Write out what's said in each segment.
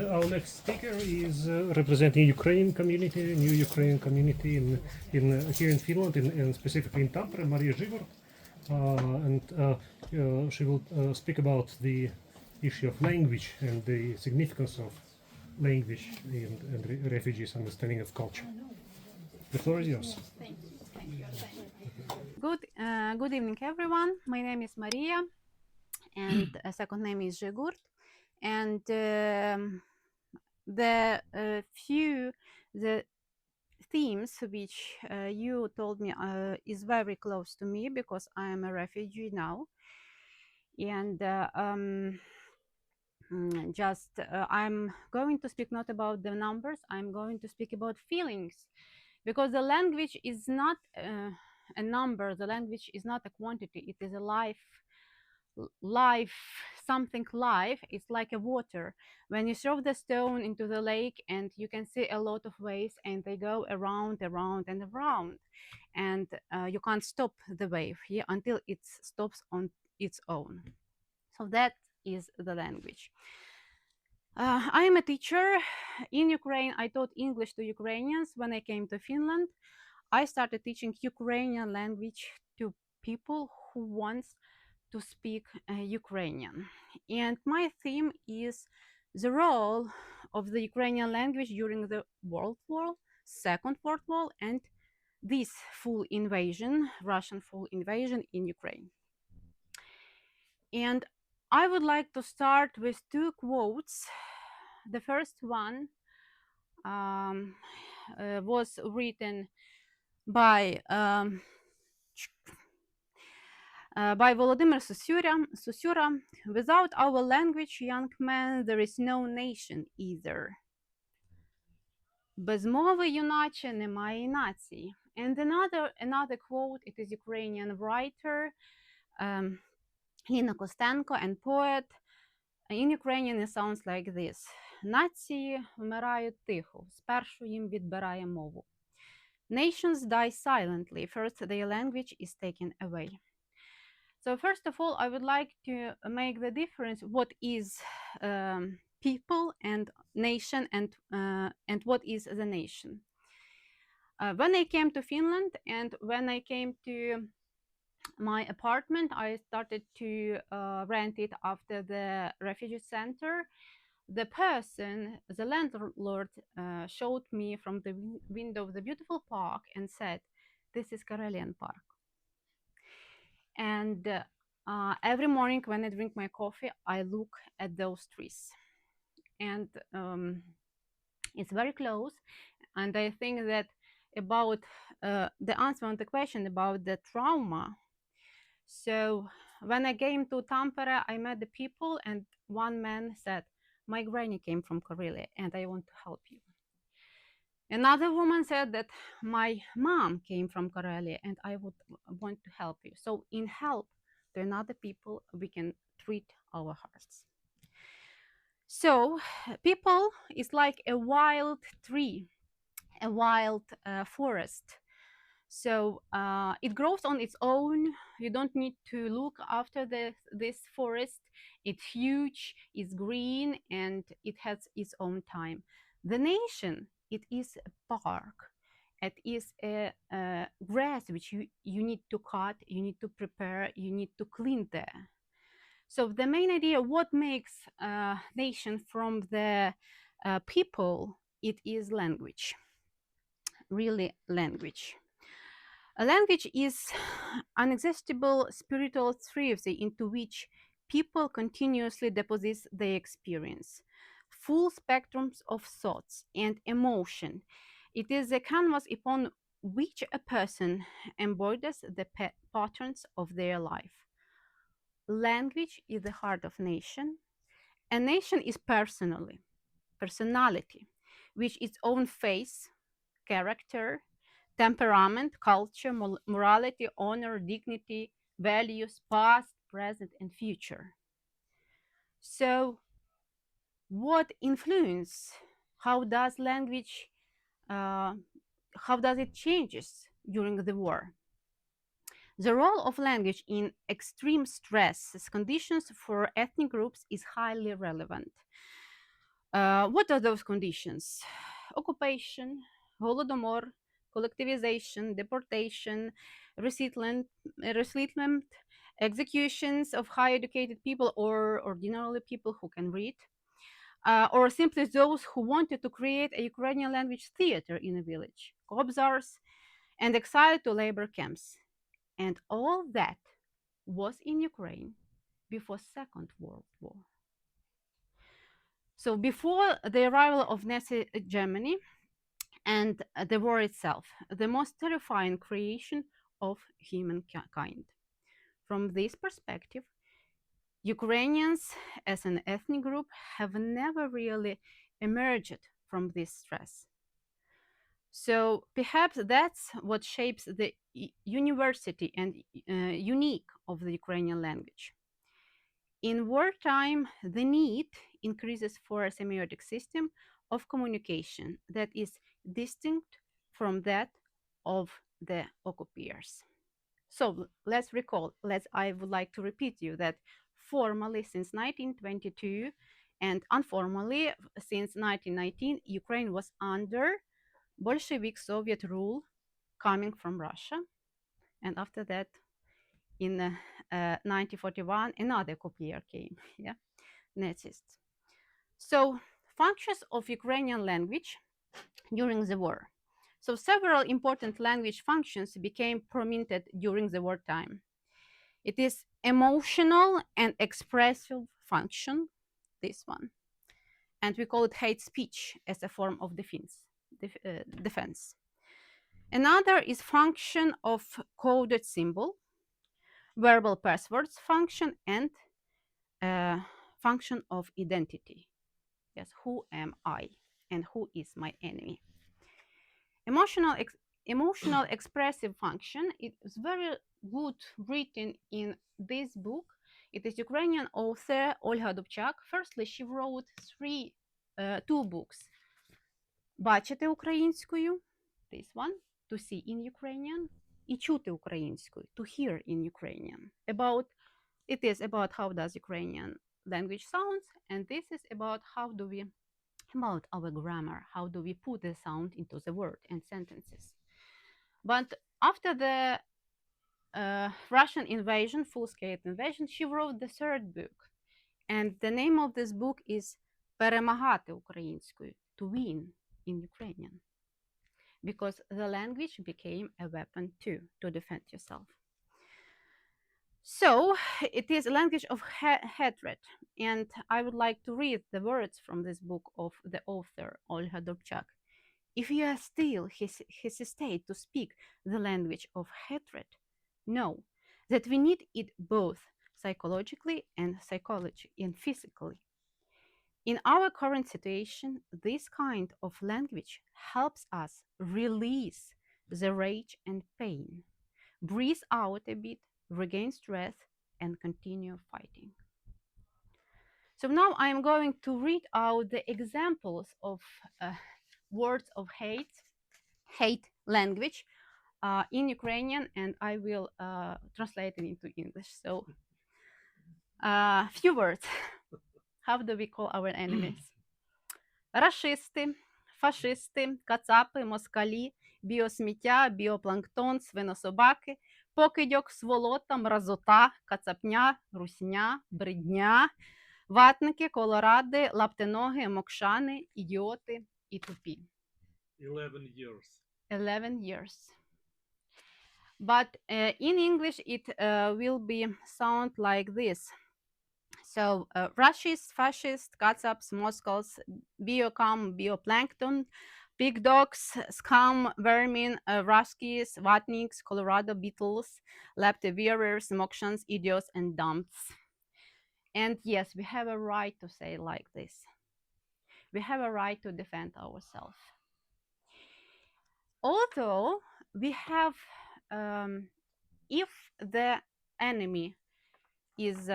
Our next speaker is representing Ukrainian community, new Ukrainian community here in Finland, and specifically in Tampere, Mariia Zhyhurt, and she will speak about the issue of language and the significance of language and refugees' understanding of culture. The floor is yours. Thank you. Good evening, everyone. My name is Mariia, and second name is Zhyhurt. And the themes which you told me is very close to me because I am a refugee now, and I'm going to speak not about the numbers. I'm going to speak about feelings, because the language is not a number. The language is not a quantity. It is a life, something live. It's like a water. When you throw the stone into the lake, and you can see a lot of waves, and they go around and around, and you can't stop the wave here until it stops on its own. So that is the language. I am a teacher in Ukraine. I taught English to Ukrainians. When I came to Finland, I started teaching Ukrainian language to people who want to speak Ukrainian. And my theme is the role of the Ukrainian language during the World War, Second World War, and this full invasion, Russian full invasion in Ukraine. And I would like to start with two quotes. The first one was written by Volodymyr Susura. Without our language, young man, there is no nation either. Без мови, юначе, немає нації. And another quote, it is Ukrainian writer Lina Kostenko and poet. In Ukrainian it sounds like this. Нації вмирають тихо, спершу їм відбирає мову. Nations die silently, first their language is taken away. So first of all, I would like to make the difference what is people and nation, and what is the nation. When I came to Finland and when I came to my apartment, I started to rent it after the refugee center. The person, the landlord, showed me from the window of the beautiful park and said, "This is Karelian Park." And every morning when I drink my coffee, I look at those trees. And it's very close. And I think that about the answer on the question about the trauma. So when I came to Tampere, I met the people, and one man said, "My granny came from Karelia and I want to help you." Another woman said that my mom came from Karelia and I would want to help you. So in help to another people, we can treat our hearts. So people is like a wild tree, a wild forest. So it grows on its own. You don't need to look after this forest. It's huge, it's green, and it has its own time. The nation, it is a park. It is a grass which you need to cut, you need to prepare, you need to clean there. So the main idea, what makes a nation from the people, it is language, really language. A language is an inexhaustible spiritual treasury into which people continuously deposit their experience, full spectrums of thoughts and emotion. It is a canvas upon which a person embodies the patterns of their life. Language is the heart of nation. A nation is personality, which its own face, character, temperament, culture, morality, honor, dignity, values, past, present, and future. So what influence? How does language, how does it changes during the war? The role of language in extreme stress conditions for ethnic groups is highly relevant. What are those conditions? Occupation, Holodomor, collectivization, deportation, resettlement, executions of high educated people or ordinarily people who can read, or simply those who wanted to create a Ukrainian language theater in a village, Kobzars, and exiled to labor camps. And all that was in Ukraine before Second World War. So before the arrival of Nazi Germany and the war itself, the most terrifying creation of humankind. From this perspective, Ukrainians as an ethnic group have never really emerged from this stress. So perhaps that's what shapes the university and unique of the Ukrainian language. In wartime, the need increases for a semiotic system of communication that is distinct from that of the occupiers. So let's recall, I would like to repeat you that formally since 1922 and informally since 1919, Ukraine was under Bolshevik Soviet rule coming from Russia. And after that, in 1941, another occupier came, yeah, Nazis. So functions of Ukrainian language during the war. So several important language functions became prominent during the wartime. It is emotional and expressive function, this one. And we call it hate speech as a form of defense. Another is function of coded symbol, verbal passwords function, and function of identity. Yes, who am I and who is my enemy? Emotional expressive function, it is very good written in this book. It is Ukrainian author Olga Dubchak. Firstly, she wrote two books. Бачити українською, this one, to see in Ukrainian, і чути українською, to hear in Ukrainian. It is about how does Ukrainian language sounds, and this is about about our grammar, how do we put the sound into the word and sentences. But after the Russian invasion, full-scale invasion, she wrote the third book. And the name of this book is Перемагати українською, to win in Ukrainian. Because the language became a weapon too, to defend yourself. So it is a language of hatred. And I would like to read the words from this book of the author, Olga Dubchak. If you are still hesitate to speak the language of hatred, know that we need it both psychologically and physically. In our current situation, this kind of language helps us release the rage and pain, breathe out a bit, regain strength, and continue fighting. So now I am going to read out the examples of words of hate language in Ukrainian, and I will translate it into English. So few words. How do we call our enemies? Рашисти, фашисти, кацапи, москалі, біосміття, біопланктон, свинособаки, покидьок, сволота, мразота, кацапня, русня, бридня, ватники, колоради, лаптиноги, мокшани, ідіоти і тупі. 11 years. 11 years. But in English, it will be sound like this. So, Russians, fascists, Kazakhs, Moscows, biocom, bioplankton, pig dogs, scum, vermin, Ruskies, Vatniks, Colorado beetles, leptovirus, mokshans, idiots, and dumps. And yes, we have a right to say like this. We have a right to defend ourselves. Although we have, if the enemy is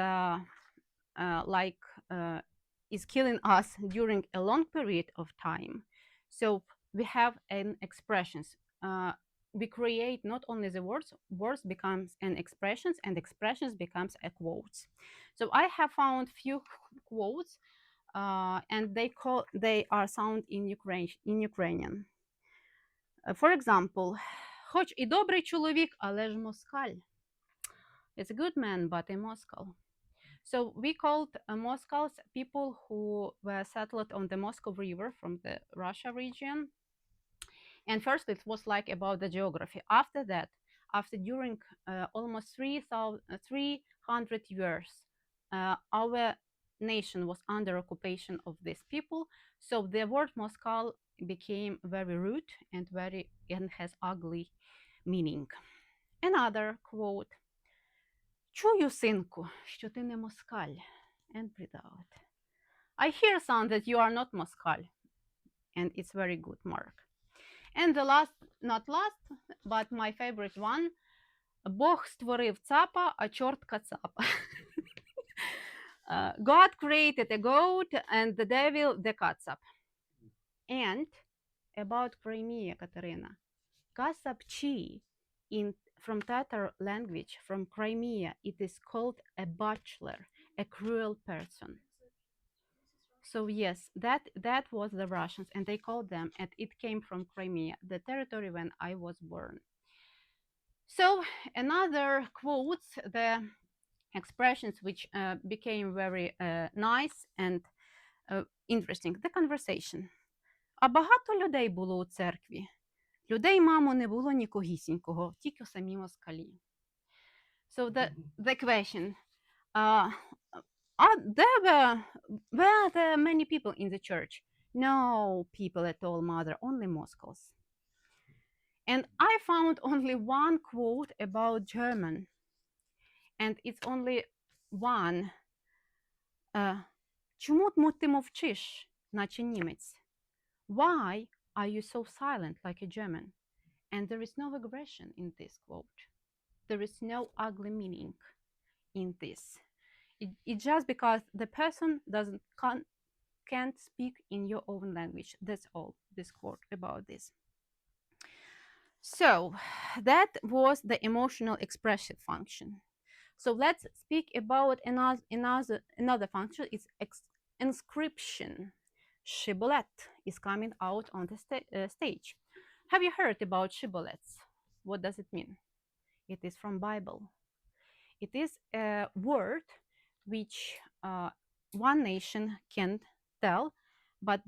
is killing us during a long period of time, so we have an expressions. We create not only the words becomes an expressions, and expressions becomes a quotes. So I have found few quotes and they are sound in Ukrainian. For example, хоч і добрий чоловік, але ж москаль. It's a good man, but a Moscow. So we called Moscows people who were settled on the Moscow River from the Russia region. And first it was like about the geography. After that, during almost 300 years, our nation was under occupation of these people. So the word Moscow became very rude and has ugly meaning. Another quote. Чую, синку, що ти не москаль. And breathe out. I hear, son, that you are not moskal. And it's very good mark. And the last, not last, but my favorite one. Бог створив цапа, а чорт кацапа. God created a goat and the devil the katsap. And about Crimea, Katerina. Kasapchi from Tatar language, from Crimea, it is called a bachelor, a cruel person. So yes, that was the Russians, and they called them, and it came from Crimea, the territory when I was born. So another quotes, the expressions which became very nice and interesting. The conversation. А багато людей було у церкві. Людей, мамо, не було нікогісінького, тільки самі москалі. So the question, were there many people in the church? No people at all, mother, only Moscows. And I found only one quote about German, and it's only one. Чому ти мовчиш, наче німець? Why are you so silent like a German? And there is no aggression in this quote. There is no ugly meaning in this. It's just because the person can't speak in your own language. That's all this quote about this. So that was the emotional expressive function. So let's speak about another function. It's inscription. Shibboleth is coming out on the stage. Have you heard about shibboleths? What does it mean? It is from Bible. It is a word which one nation can tell, but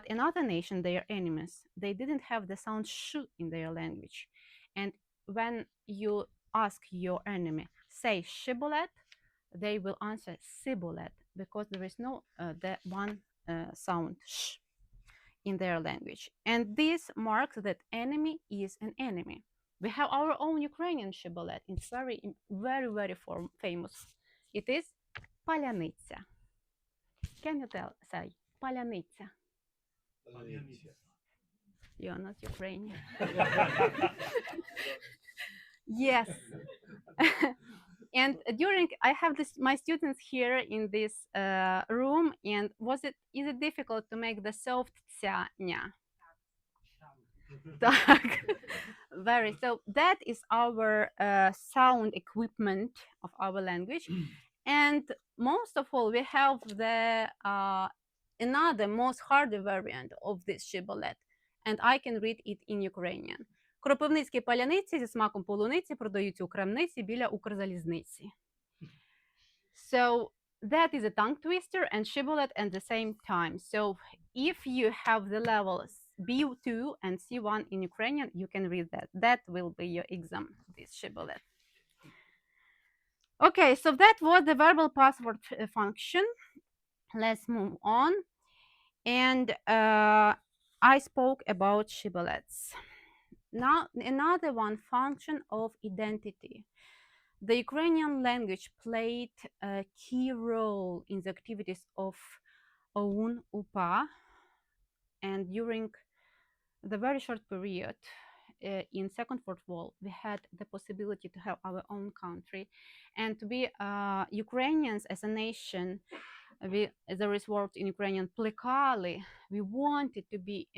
another nation, they are enemies. They didn't have the sound sh in their language. And when you ask your enemy, say shibboleth, they will answer sibboleth, because there is no the one sound sh in their language. And this marks that enemy is an enemy. We have our own Ukrainian shibboleth. It's very, very, very famous. It is паляниця. Can you say паляниця? You're not Ukrainian. Yes. And I have my students here in this room, and is it difficult to make the soft cia? Very. So that is our sound equipment of our language. And most of all, we have the another most harder variant of this shibboleth, and I can read it in Ukrainian. Кропивницькі паляниці зі смаком полуниці продаються у крамниці біля Укрзалізниці. So that is a tongue twister and shibboleth at the same time. So if you have the levels B2 and C1 in Ukrainian, you can read that. That will be your exam, this shibboleth. Okay, so that was the verbal password function. Let's move on. And I spoke about shibboleths. Now, another one function of identity. The Ukrainian language played a key role in the activities of OUN UPA, and during the very short period in Second World War, we had the possibility to have our own country and to be Ukrainians as a nation. There is word in Ukrainian pлекали. We wanted to be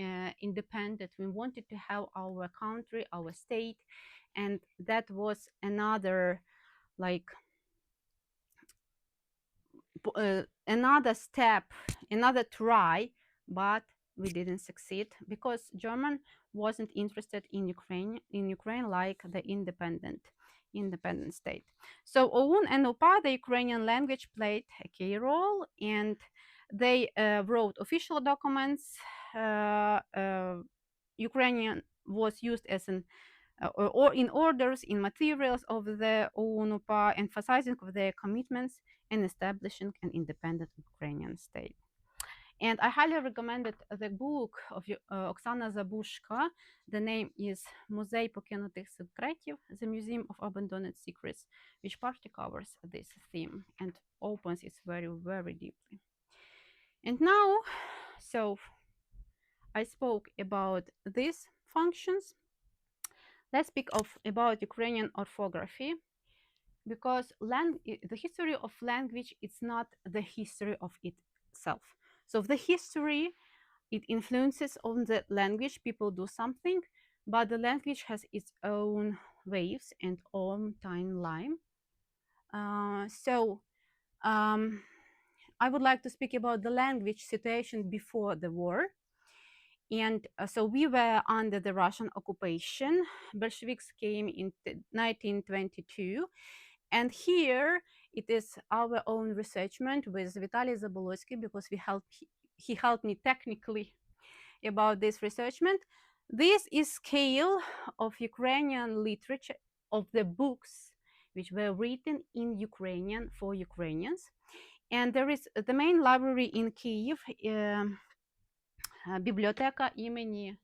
independent. We wanted to have our country, our state, and that was another like another step, another try, but we didn't succeed because German wasn't interested in Ukraine like the independent state. So OUN and UPA, the Ukrainian language, played a key role, and they wrote official documents. Ukrainian was used as an or in orders, in materials of the OUN-UPA, emphasizing of their commitments and establishing an independent Ukrainian state. And I highly recommended the book of Oksana Zabushko. The name is Музей покинутих секретів, The Museum of Abandoned Secrets, which partly covers this theme and opens it very, very deeply. And now, so I spoke about these functions. Let's speak about Ukrainian orthography, because the history of language is not the history of itself. So the history, it influences on the language. People do something, but the language has its own waves and own timeline. I would like to speak about the language situation before the war. And so we were under the Russian occupation. Bolsheviks came in 1922. And here it is our own researchment with Vitaly Zabolotsky, because he helped me technically about this researchment. This is scale of Ukrainian literature, of the books which were written in Ukrainian for Ukrainians. And there is the main library in Kyiv, бібліотека імені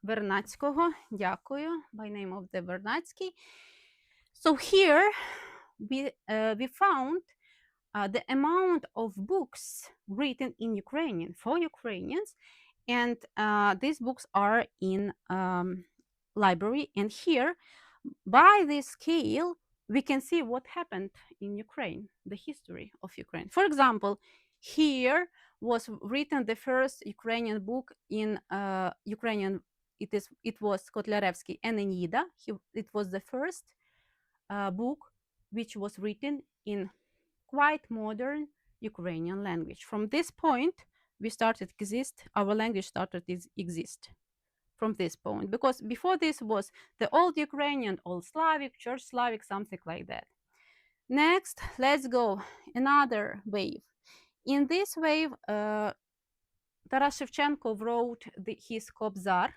Вернадського. Дякую, by name of the Vernadsky. So here we found the amount of books written in Ukrainian for Ukrainians, and these books are in library. And here, by this scale, we can see what happened in Ukraine, the history of Ukraine. For example, here was written the first Ukrainian book in Ukrainian. It was Kotlяревський Enneida. It was the first book which was written in quite modern Ukrainian language. From this point, our language started to exist. From this point, because before this was the old Ukrainian, old Slavic, Church Slavic, something like that. Next, let's go another wave. In this wave, Taras Shevchenko wrote his Kobzar,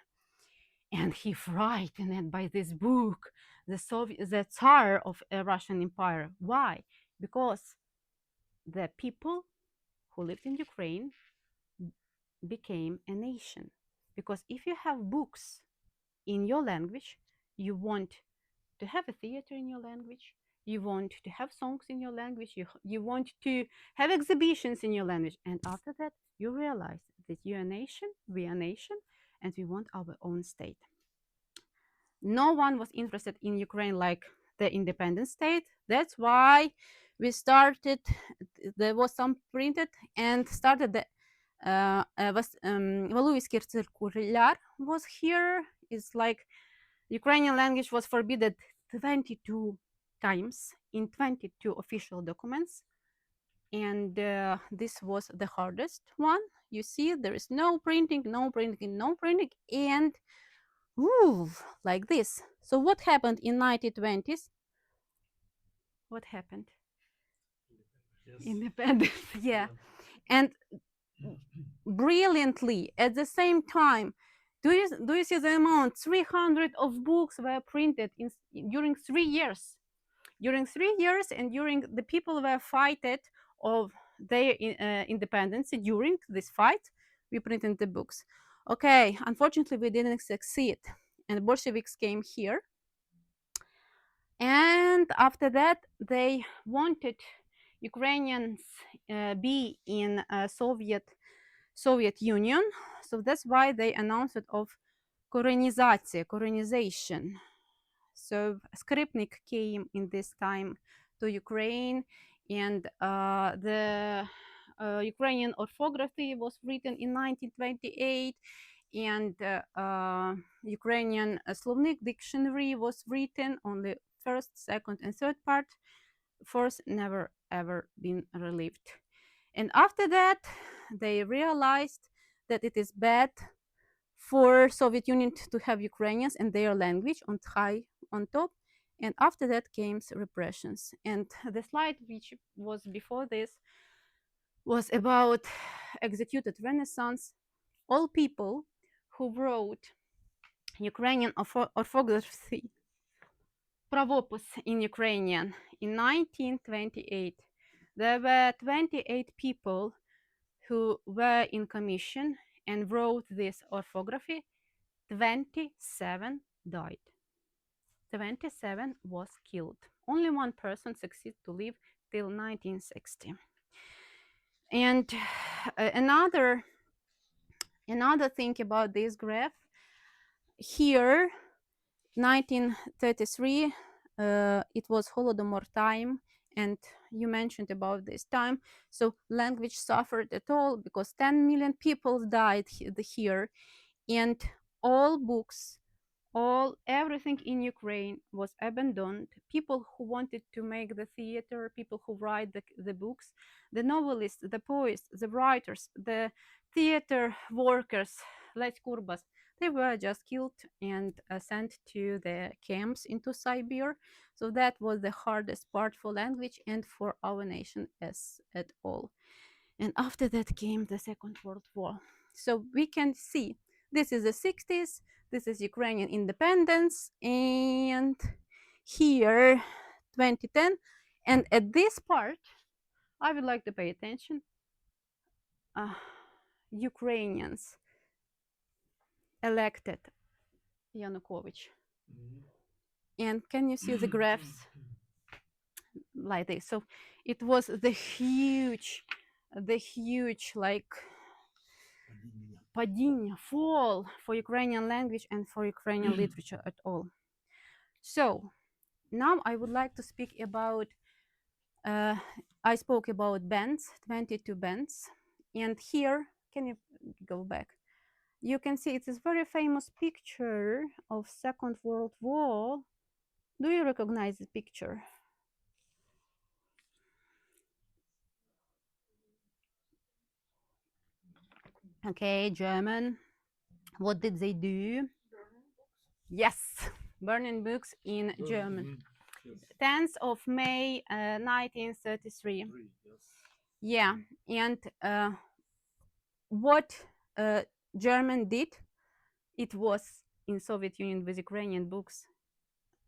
and he frightened it by this book, the Tsar of a Russian Empire. Why? Because the people who lived in Ukraine became a nation. Because if you have books in your language, you want to have a theater in your language, you want to have songs in your language, you want to have exhibitions in your language. And after that, you realize that you're a nation, we are a nation, and we want our own state. No one was interested in Ukraine like the independent state. That's why we started, there was some printed and started the Valuevsky circular was here. It's like Ukrainian language was forbidden 22 times in 22 official documents. And this was the hardest one. You see, there is no printing, and like this. So what happened in 1920s? What happened? Yes. Independence, yeah. And brilliantly, at the same time, do you see the amount? 300 of books were printed during 3 years. During 3 years, and during the people were fighting of their independence. During this fight, we printed the books. Okay, unfortunately, we didn't succeed, and Bolsheviks came here. And after that, they wanted Ukrainians be in Soviet Union. So that's why they announced it of colonization. So Skripnik came in this time to Ukraine, and the Ukrainian orthography was written in 1928, and Ukrainian Slovnik dictionary was written on the first, second, and third part force never ever been relieved. And after that, they realized that it is bad for Soviet Union to have Ukrainians and their language on top. And after that came repressions. And the slide which was before this was about executed Renaissance. All people who wrote Ukrainian orthography pravopis in Ukrainian in 1928. There were 28 people who were in commission and wrote this orthography. 27 died. 27 was killed. Only one person succeeded to live till 1960. And another thing about this graph, here 1933, it was Holodomor time, and you mentioned about this time. So language suffered at all because 10 million people died here, and all books, everything in Ukraine was abandoned. People who wanted to make the theater, people who write the books, the novelists, the poets, the writers, the theater workers, like Kurbas, they were just killed and sent to the camps into Siberia. So that was the hardest part for language and for our nation as at all. And after that came the Second World War. So we can see this is the 60s, this is Ukrainian independence, and here 2010. And at this part, I would like to pay attention. Ukrainians elected Yanukovych. And can you see the graphs like this? So it was the huge like fall for Ukrainian language and for Ukrainian literature at all. So now I would like to speak about, I spoke about bands, 22 bands. And here, can you go back? You can see it's a very famous picture of Second World War. Do you recognize the picture? Okay, German. What did they do? Yes, burning books in German. 10th of May 1933. Yeah, and what German did, it was in Soviet Union with Ukrainian books,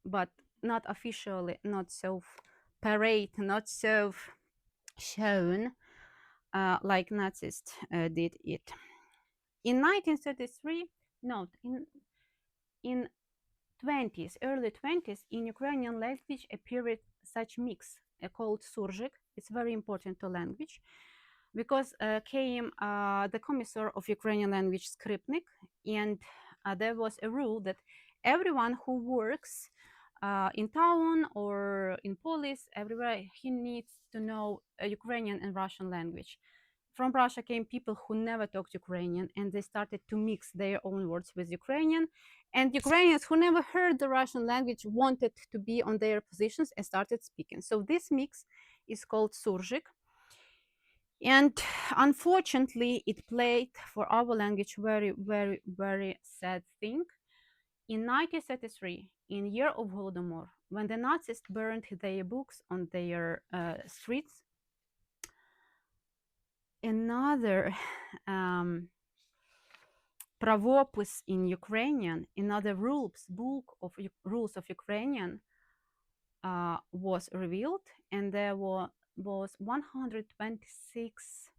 but not officially, not so parade, not so shown like Nazis did it. In 1933, no, in 20s, early 20s, in Ukrainian language appeared such mix called surjik. It's very important to language because came the commissar of Ukrainian language Skripnik, and there was a rule that everyone who works in town or in police, everywhere, he needs to know Ukrainian and Russian language. From Russia came people who never talked Ukrainian, and they started to mix their own words with Ukrainian. And Ukrainians who never heard the Russian language wanted to be on their positions and started speaking. So this mix is called surjik. And unfortunately, it played for our language very, very, very sad thing. In 1933, in year of Holodomor, when the Nazis burned their books on their streets, another pravopis in Ukrainian, another book of rules of Ukrainian was revealed, and there was 126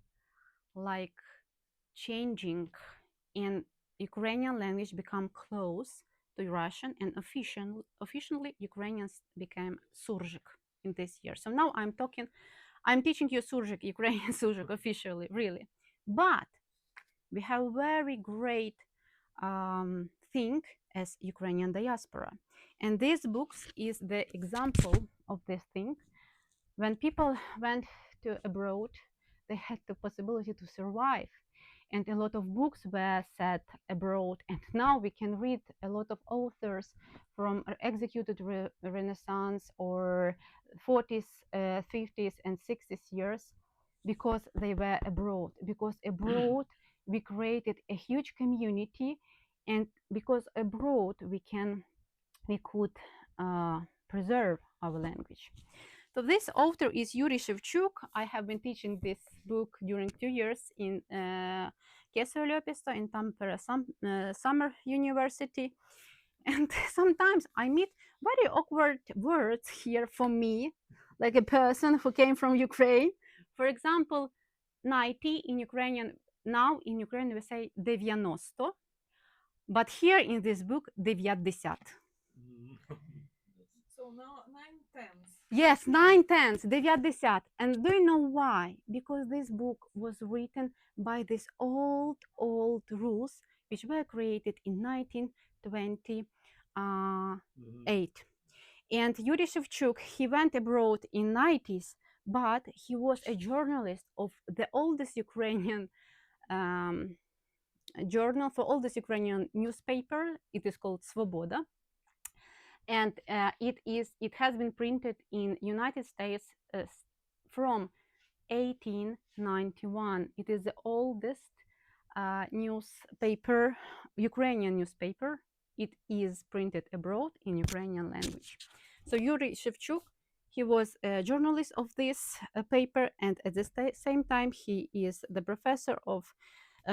like changing, and Ukrainian language become close to Russian, and officially Ukrainians became surjik in this year. So now I'm teaching you surjik, Ukrainian surjik officially, really. But we have a very great thing as Ukrainian diaspora. And this books is the example of this thing. When people went to abroad, they had the possibility to survive. and a lot of books were set abroad. And now we can read a lot of authors from executed Renaissance or 40s, 50s, and 60s years because they were abroad. Because abroad we created a huge community, and because abroad we could preserve our language. So this author is Yuri Shevchuk. I have been teaching this book during 2 years in Kesäyliopisto in Tampere Summer University. And sometimes I meet very awkward words here for me, like a person who came from Ukraine. For example, 90 in Ukrainian, now in Ukraine we say 90, but here in this book, 90. So now 9/10. Yes, 9/10, 90. And do you know why? Because this book was written by these old rules, which were created in 1928. And Yuri Shevchuk, he went abroad in 90s, but he was a journalist of the oldest Ukrainian journal, for oldest Ukrainian newspaper. It is called Svoboda. And it has been printed in United States from 1891. It is the oldest newspaper, Ukrainian newspaper. It is printed abroad in Ukrainian language. So Yuri Shevchuk, he was a journalist of this paper, and at the same time he is the professor of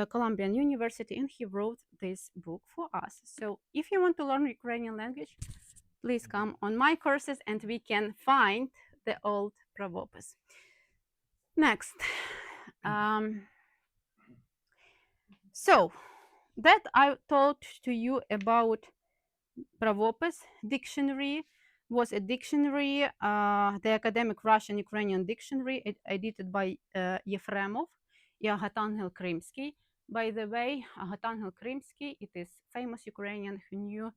Columbian University, and he wrote this book for us. So if you want to learn Ukrainian language, please come on my courses and we can find the old pravopis. Next. So that I told to you about pravopis dictionary was a dictionary, the academic Russian-Ukrainian dictionary, edited by Yefremov and Aghatangel Krimsky. By the way, Aghatangel Krimsky, it is famous Ukrainian who knew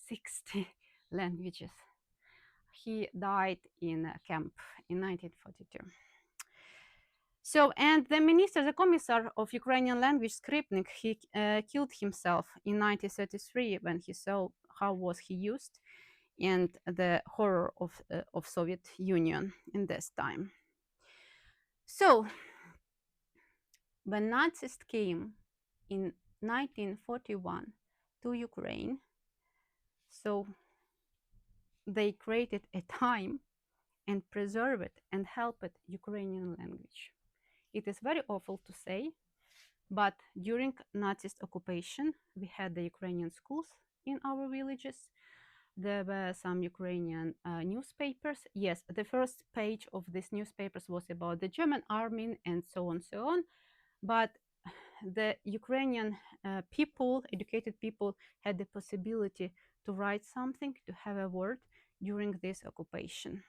60 languages. He died in a camp in 1942. So, and the minister, the commissar of Ukrainian language, Skripnik, he killed himself in 1933 when he saw how was he used and the horror of Soviet Union in this time. So, when Nazis came in 1941 to Ukraine, so they created a time and preserved and helped Ukrainian language. It is very awful to say, but during Nazi occupation, we had the Ukrainian schools in our villages. There were some Ukrainian newspapers. Yes, the first page of these newspapers was about the German army and so on, so on. But the Ukrainian people, educated people, had the possibility to write something, to have a word during this occupation.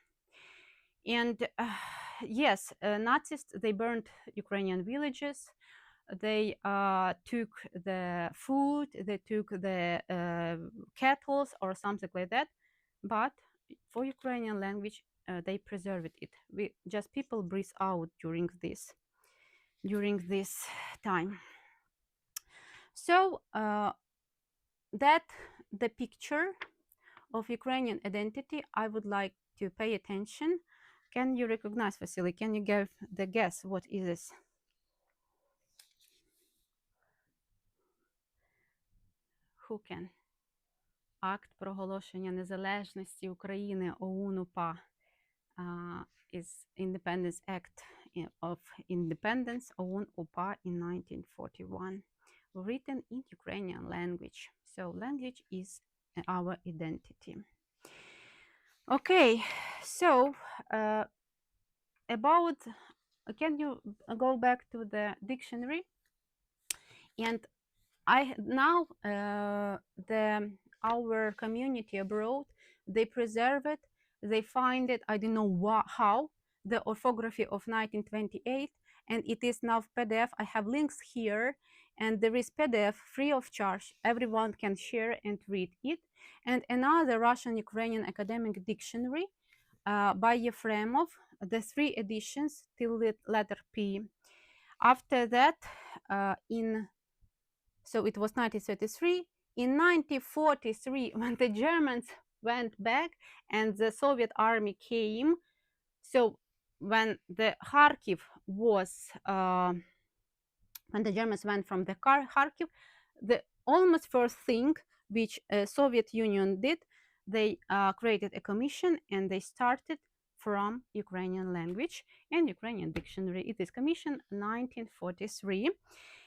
And yes, Nazis, they burned Ukrainian villages. They took the food, they took the cattle or something like that. But for Ukrainian language, they preserved it. People breathe out during this time. So that the picture of Ukrainian identity, I would like to pay attention. Can you recognize, Vasily? Can you give the guess what is this? Who can? Акт проголошення незалежності України ОУН-УПА is Independence Act of Independence OUN-UPA in 1941, written in Ukrainian language. So language is our identity. Okay, so about, can you go back to the dictionary? And I now our community abroad, they preserve it, they find it, I don't know how, the orthography of 1928, and it is now PDF. I have links here, and there is PDF free of charge. Everyone can share and read it. And another Russian-Ukrainian academic dictionary by Yefremov, the 3 editions till letter P. After that, so it was 1933. In 1943, when the Germans went back and the Soviet army came, so when the Kharkiv was, when the Germans went from the Kharkiv, the almost first thing which Soviet Union did, they created a commission and they started from Ukrainian language and Ukrainian dictionary. It is commission 1943.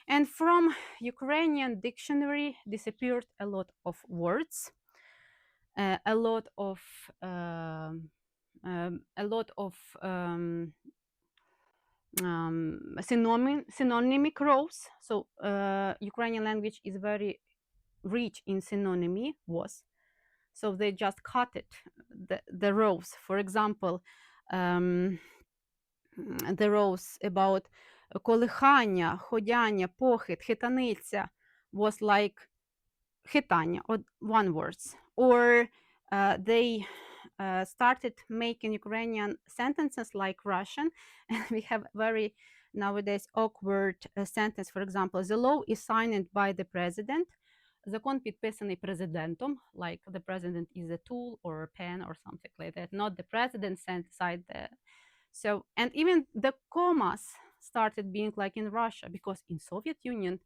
And from Ukrainian dictionary disappeared a lot of words, a lot of synonymic rows. So Ukrainian language is very rich in synonymy was. So they just cut it, the rows. For example, the rows about колихання, ходяння, похит, хитаниця was like хитання, or one words. Or they started making Ukrainian sentences like Russian, and we have very nowadays awkward sentence. For example, the law is signed by the president. Закон підписаний президентом, like the president is a tool or a pen or something like that, not the president signed the. So, and even the commas started being like in Russia, because in Soviet Union,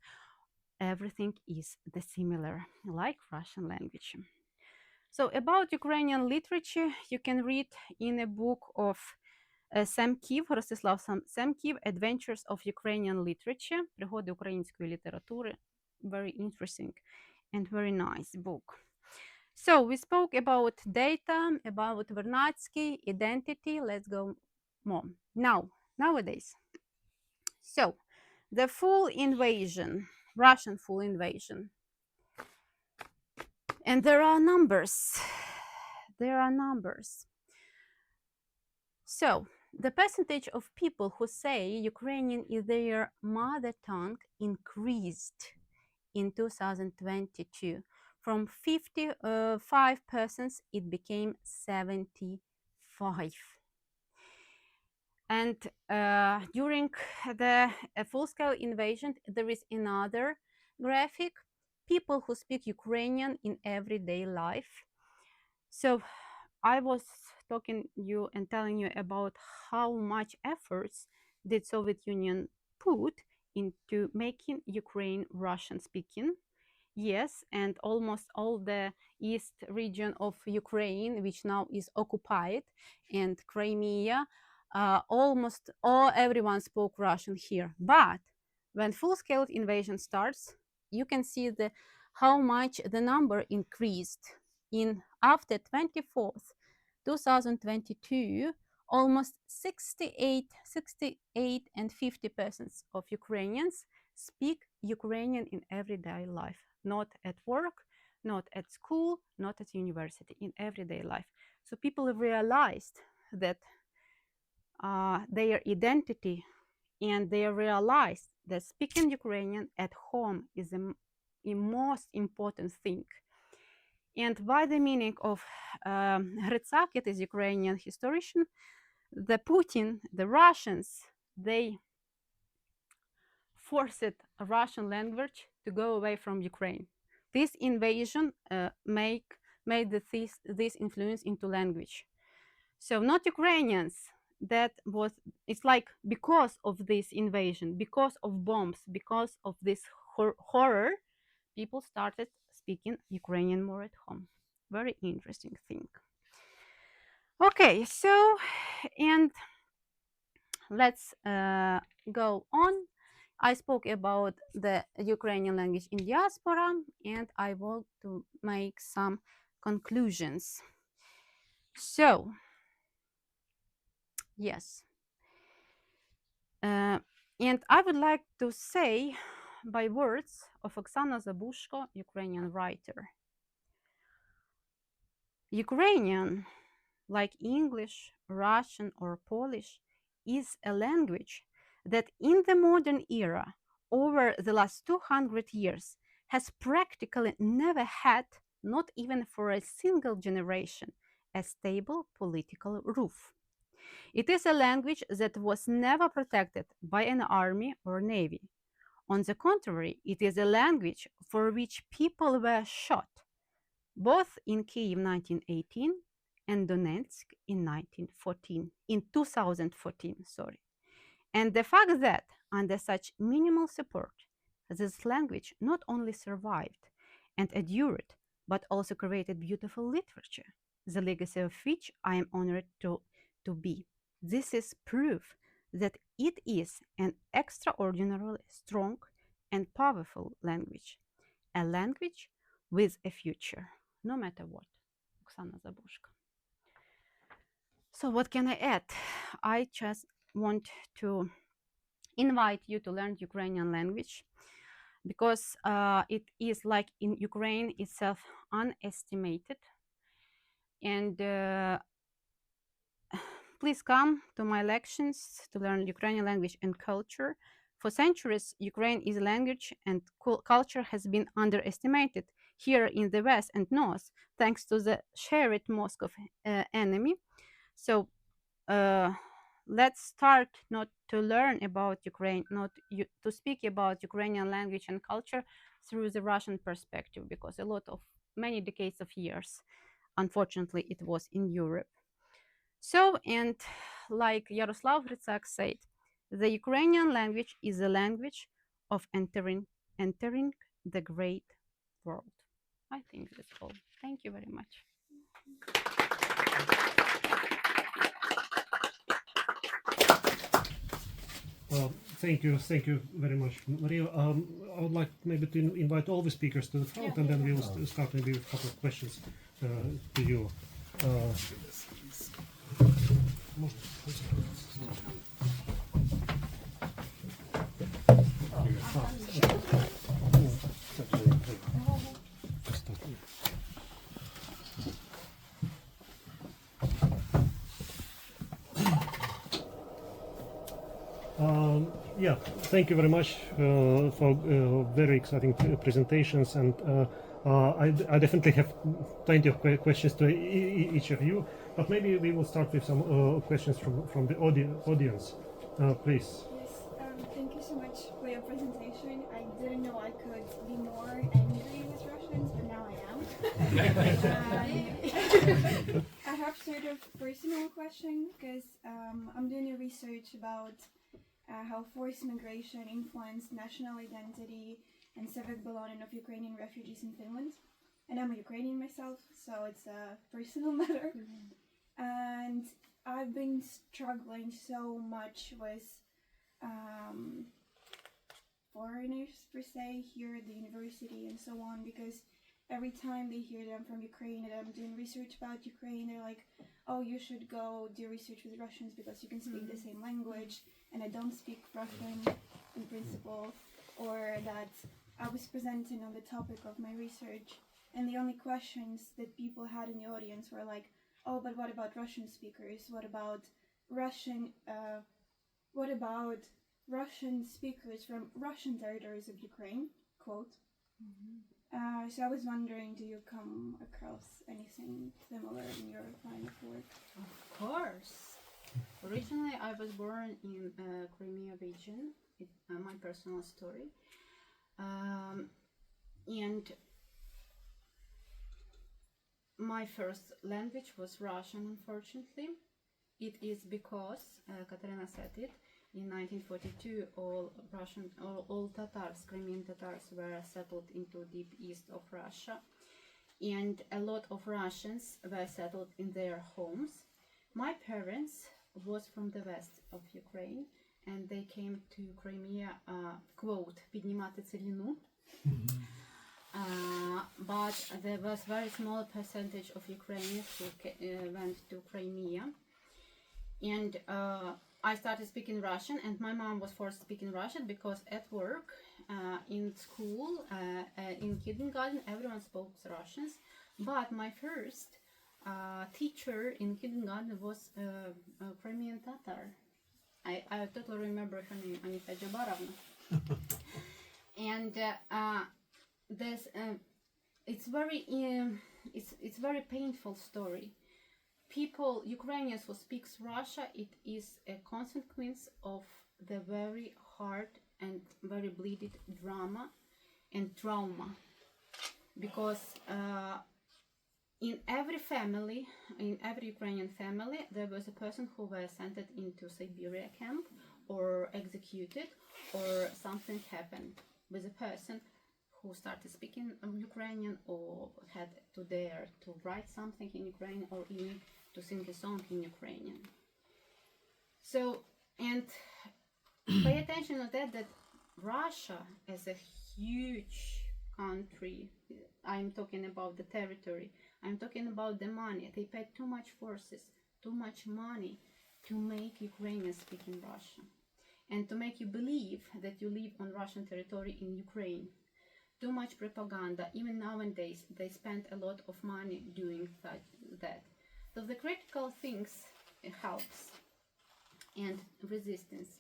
everything is the similar, like Russian language. So about Ukrainian literature, you can read in a book of Семків, Ростислав Семків, Adventures of Ukrainian Literature, Пригоди української літератури. Very interesting and very nice book. So we spoke about data, about Vernadsky, identity. Let's go more. Now, nowadays. So, the full invasion, Russian full invasion. And there are numbers. There are numbers. So, the percentage of people who say Ukrainian is their mother tongue increased in 2022. From 55%, it became 75%. And during the full-scale invasion, there is another graphic. People who speak Ukrainian in everyday life. So I was talking you and telling you about how much efforts did Soviet Union put into making Ukraine Russian speaking. Yes, and almost all the east region of Ukraine, which now is occupied, and Crimea, almost everyone spoke Russian here. But when full-scale invasion starts, you can see how much the number increased. In after 24th, 2022, almost 68 and 50% of Ukrainians speak Ukrainian in everyday life, not at work, not at school, not at university, in everyday life. So people realized that their identity, and they realized that speaking Ukrainian at home is the most important thing. And by the meaning of Gritsak, it is Ukrainian historian, the Putin, the Russians, they forced Russian language to go away from Ukraine. This invasion made this influence into language. So not Ukrainians, it's like because of this invasion, because of bombs, because of this horror, people started speaking Ukrainian more at home. Very interesting thing. Okay, so, and let's go on. I spoke about the Ukrainian language in diaspora, and I want to make some conclusions. So, yes. And I would like to say by words of Oksana Zabushko, Ukrainian writer. Ukrainian, like English, Russian, or Polish, is a language that in the modern era, over the last 200 years, has practically never had, not even for a single generation, a stable political roof. It is a language that was never protected by an army or navy. On the contrary, it is a language for which people were shot, both in Kiev 1918 and Donetsk in 2014, sorry. And the fact that, under such minimal support, this language not only survived and endured, but also created beautiful literature, the legacy of which I am honored to be. This is proof that it is an extraordinarily strong and powerful language, a language with a future, no matter what. Oksana Zabushka. So what can I add? I just want to invite you to learn Ukrainian language because it is, like in Ukraine itself, unestimated. And please come to my lections to learn Ukrainian language and culture. For centuries, Ukraine is a language and culture has been underestimated here in the West and North, thanks to the shared Moscow enemy. So let's start not to learn about Ukraine, not to speak about Ukrainian language and culture through the Russian perspective, because a lot of many decades of years, unfortunately, it was in Europe. So, and like Yaroslav Gritsak said, the Ukrainian language is a language of entering the great world. I think that's all. Thank you very much. Thank you very much, Mariia. I would like maybe to invite all the speakers to the front, and then we will start maybe with a couple of questions to you. Yeah, thank you very much for very exciting presentations, and I definitely have plenty of questions to each of you, but maybe we will start with some questions from the audience. Please. Yes, thank you so much for your presentation. I didn't know I could be more angry with Russians, but now I am. I have sort of personal question because I'm doing a research about how forced migration influenced national identity and civic belonging of Ukrainian refugees in Finland. And I'm a Ukrainian myself, so it's a personal matter. And I've been struggling so much with foreigners, per se, here at the university and so on, because every time they hear that I'm from Ukraine and I'm doing research about Ukraine, they're like, oh, you should go do research with Russians because you can speak the same language, and I don't speak Russian in principle, or that I was presenting on the topic of my research, and the only questions that people had in the audience were like, oh, but what about Russian speakers? What about Russian speakers from Russian territories of Ukraine? Quote. So I was wondering, do you come across anything similar in your line of work? Of course. Originally, I was born in Crimea region. My personal story. And my first language was Russian, unfortunately. It is because Katerina said it. In 1942, all Tatars, Crimean Tatars, were settled into deep east of Russia, and a lot of Russians were settled in their homes. My parents was from the west of Ukraine, and they came to Crimea, quote, "піднімати целину." But there was very small percentage of Ukrainians who went to Crimea, and I started speaking Russian, and my mom was forced to speak in Russian because at work, in school, in kindergarten, everyone spoke Russians. But my first teacher in kindergarten was a Crimean Tatar. I totally remember her name, Anita Jabarovna. And it's very painful story. people, Ukrainians who speaks Russia, it is a consequence of the very hard and very bleeded drama and trauma. Because in every family, in every Ukrainian family, there was a person who was sent into Siberia camp or executed, or something happened with a person who started speaking Ukrainian or had to dare to write something in Ukrainian or even to sing a song in Ukrainian. So, and pay attention to that Russia as a huge country, I'm talking about the territory, I'm talking about the money. They paid too much forces, too much money to make Ukrainians speak in Russian and to make you believe that you live on Russian territory in Ukraine. Too much propaganda. Even nowadays, they spend a lot of money doing that. So the critical things helps, and resistance,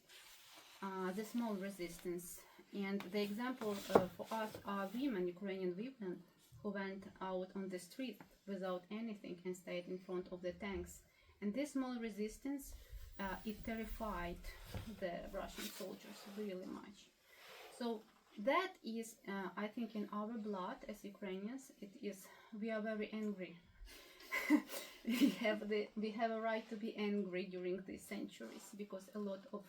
the small resistance. And the example for us are women, Ukrainian women, who went out on the street without anything and stayed in front of the tanks. And this small resistance, it terrified the Russian soldiers really much. So that is, I think, in our blood as Ukrainians. It is, we are very angry. we have a right to be angry during these centuries because a lot of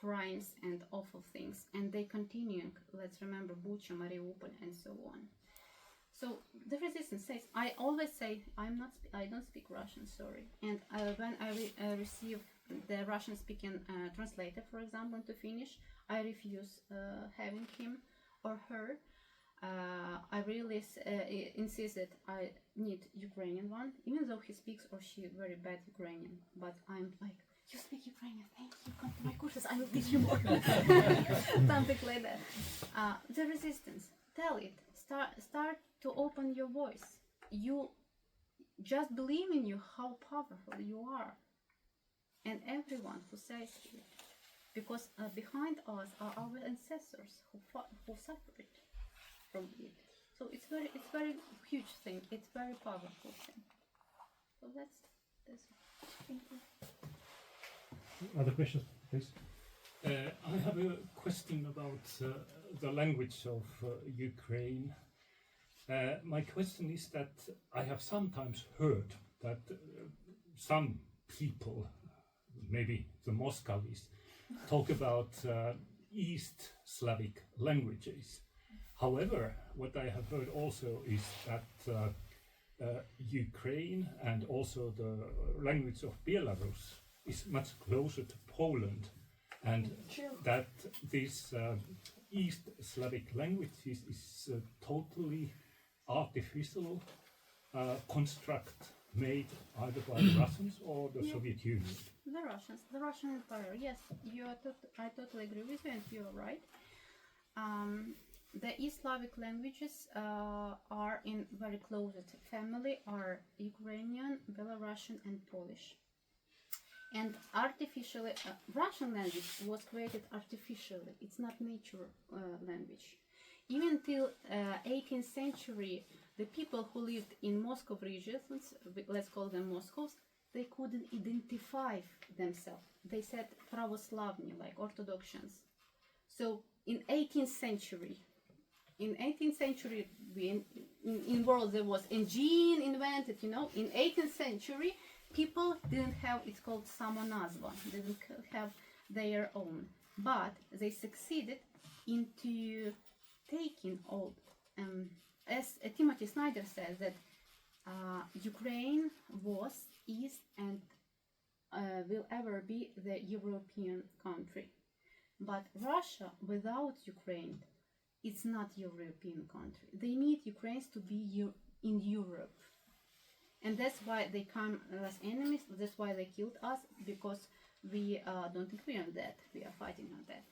crimes and awful things, and they continue. Let's remember Bucha, Mariupol, and so on. So the resistance says, I always say, I don't speak Russian, sorry. And when I receive the Russian-speaking translator, for example, to Finnish, I refuse having him or her. I really insist that I need Ukrainian one, even though he speaks or she very bad Ukrainian. But I'm like, you speak Ukrainian, thank you, come to my courses, I will teach you more. Something like that. The resistance, tell it, start to open your voice. You just believe in you, how powerful you are. And everyone who says it, because behind us are our ancestors who suffered from it. So it's very huge thing. It's very powerful thing. So that's thank you. Other questions, please? I have a question about the language of Ukraine. My question is that I have sometimes heard that some people, maybe the Muscovites, talk about East Slavic languages. However, what I have heard also is that Ukraine and also the language of Belarus is much closer to Poland, and that this East Slavic languages is totally artificial construct made either by the Russians or the Soviet Union. The Russians, the Russian Empire. Yes, I totally agree with you, and you're right. The East Slavic languages are in very close family, are Ukrainian, Belarusian, and Polish. And artificially, Russian language was created artificially. It's not nature language. Even till 18th century, the people who lived in Moscow regions, let's call them Moscows, they couldn't identify themselves. They said pravoslavny, like Orthodoxians. So in 18th century, in world there was engine invented, you know. In 18th century, people didn't have, it's called samonazva, they didn't have their own, but they succeeded into taking all, as Timothy Snyder says, that Ukraine was, is, and will ever be the European country. But Russia without Ukraine, it's not European country. They need Ukrainians to be in Europe. And that's why they come as enemies, that's why they killed us, because we don't agree on that, we are fighting on that.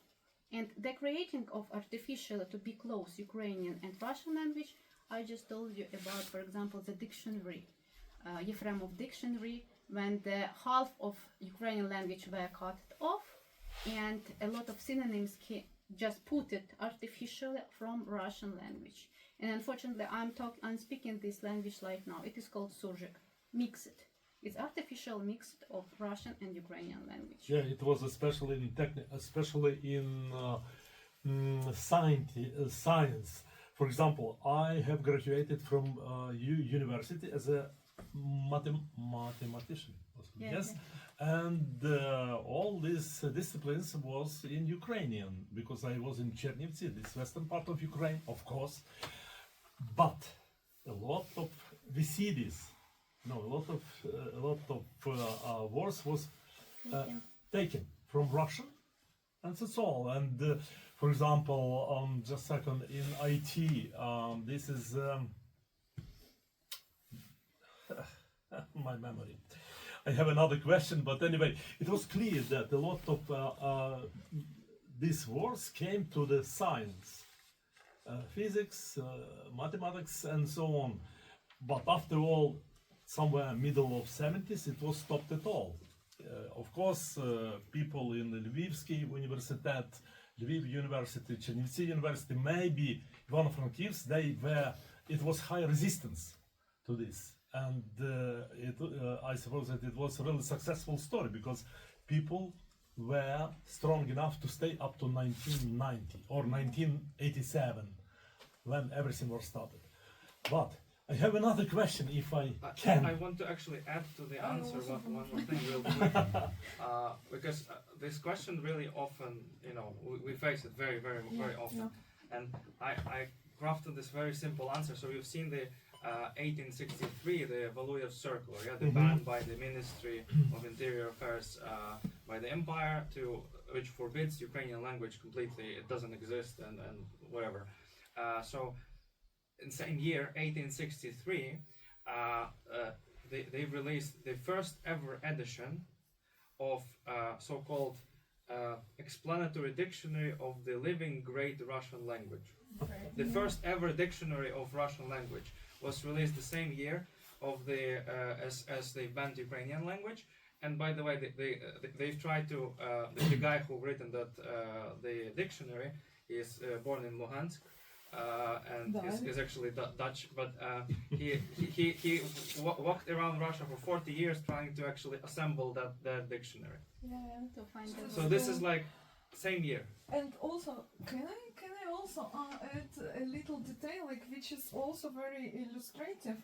And the creating of artificial to be close Ukrainian and Russian language, I just told you about, for example, the dictionary, Yefremov dictionary, when the half of Ukrainian language were cut off, and a lot of synonyms just put it artificially from Russian language. And unfortunately, I'm speaking this language right now. It is called surjik, mixed. It's artificial mix of Russian and Ukrainian language. Yeah, it was especially in science. For example, I have graduated from university as a mathematician. Yes, and all these disciplines was in Ukrainian because I was in Chernivtsi, this western part of Ukraine, of course. But a lot of Visides, no, a lot of words was taken from Russian, and that's all. And for example, just a second, in IT, this is my memory. I have another question, but anyway, it was clear that a lot of these words came to the science, physics, mathematics, and so on. But after all, somewhere middle of 70s, it was stopped at all. Of course, people in the Lvivsky Universitet, Lviv University, Chernivtsi University, maybe Ivano-Frankivsk, it was high resistance to this. And I suppose that it was a really successful story because people were strong enough to stay up to 1990 or 1987 when everything was started. But I have another question if I can. I want to actually add to the answer one more thing real quick. Because this question really often, we face it very, very, very often. And I crafted this very simple answer. So you've seen the 1863, the Valuyev Circular, the ban by the Ministry of Interior Affairs by the Empire, which forbids Ukrainian language completely. It doesn't exist and whatever. So in the same year, 1863, they released the first ever edition of so-called explanatory dictionary of the living great Russian language. The first ever dictionary of Russian language was released the same year of the as they banned Ukrainian language. And by the way, they've tried to the guy who written that the dictionary is born in Luhansk. And is actually Dutch, but he walked around Russia for 40 years trying to actually assemble that dictionary. To find So this is like same year. And also, can I also add a little detail, which is also very illustrative?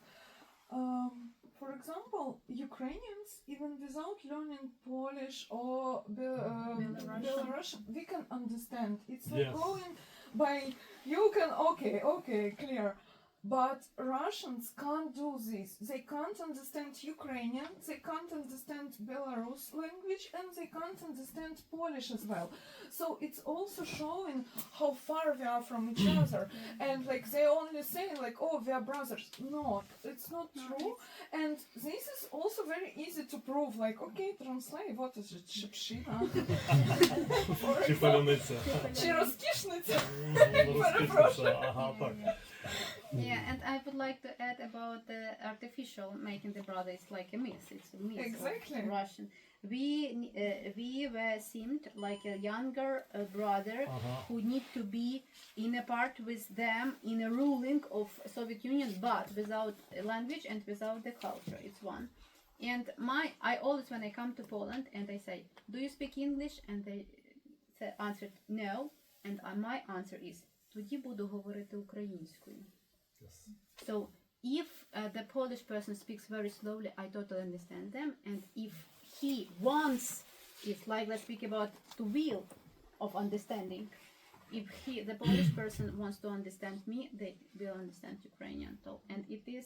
For example, Ukrainians, even without learning Polish or Belarusian, we can understand. It's like going by, you can, okay, clear. But Russians can't do this. They can't understand Ukrainian, they can't understand Belarus language, and they can't understand Polish as well. So it's also showing how far we are from each other. And they only say we are brothers. No, it's not true. And this is also very easy to prove. Okay, translate, what is it? Shipshina. Чи розкішниця. Перепрошую. Yeah, and I would like to add about the artificial making the brother. It's like a myth. It's a myth. Exactly. Russian. We were seemed like a younger brother who need to be in a part with them in a ruling of Soviet Union, but without a language and without the culture. It's one. And I always, when I come to Poland and I say, "Do you speak English?" and they answered no, and my answer is, "Тоді буду говорити українською." So if the Polish person speaks very slowly, I totally understand them. And if he wants, it's like, let's speak about the wheel of understanding. If the Polish person wants to understand me, they will understand Ukrainian too. And it is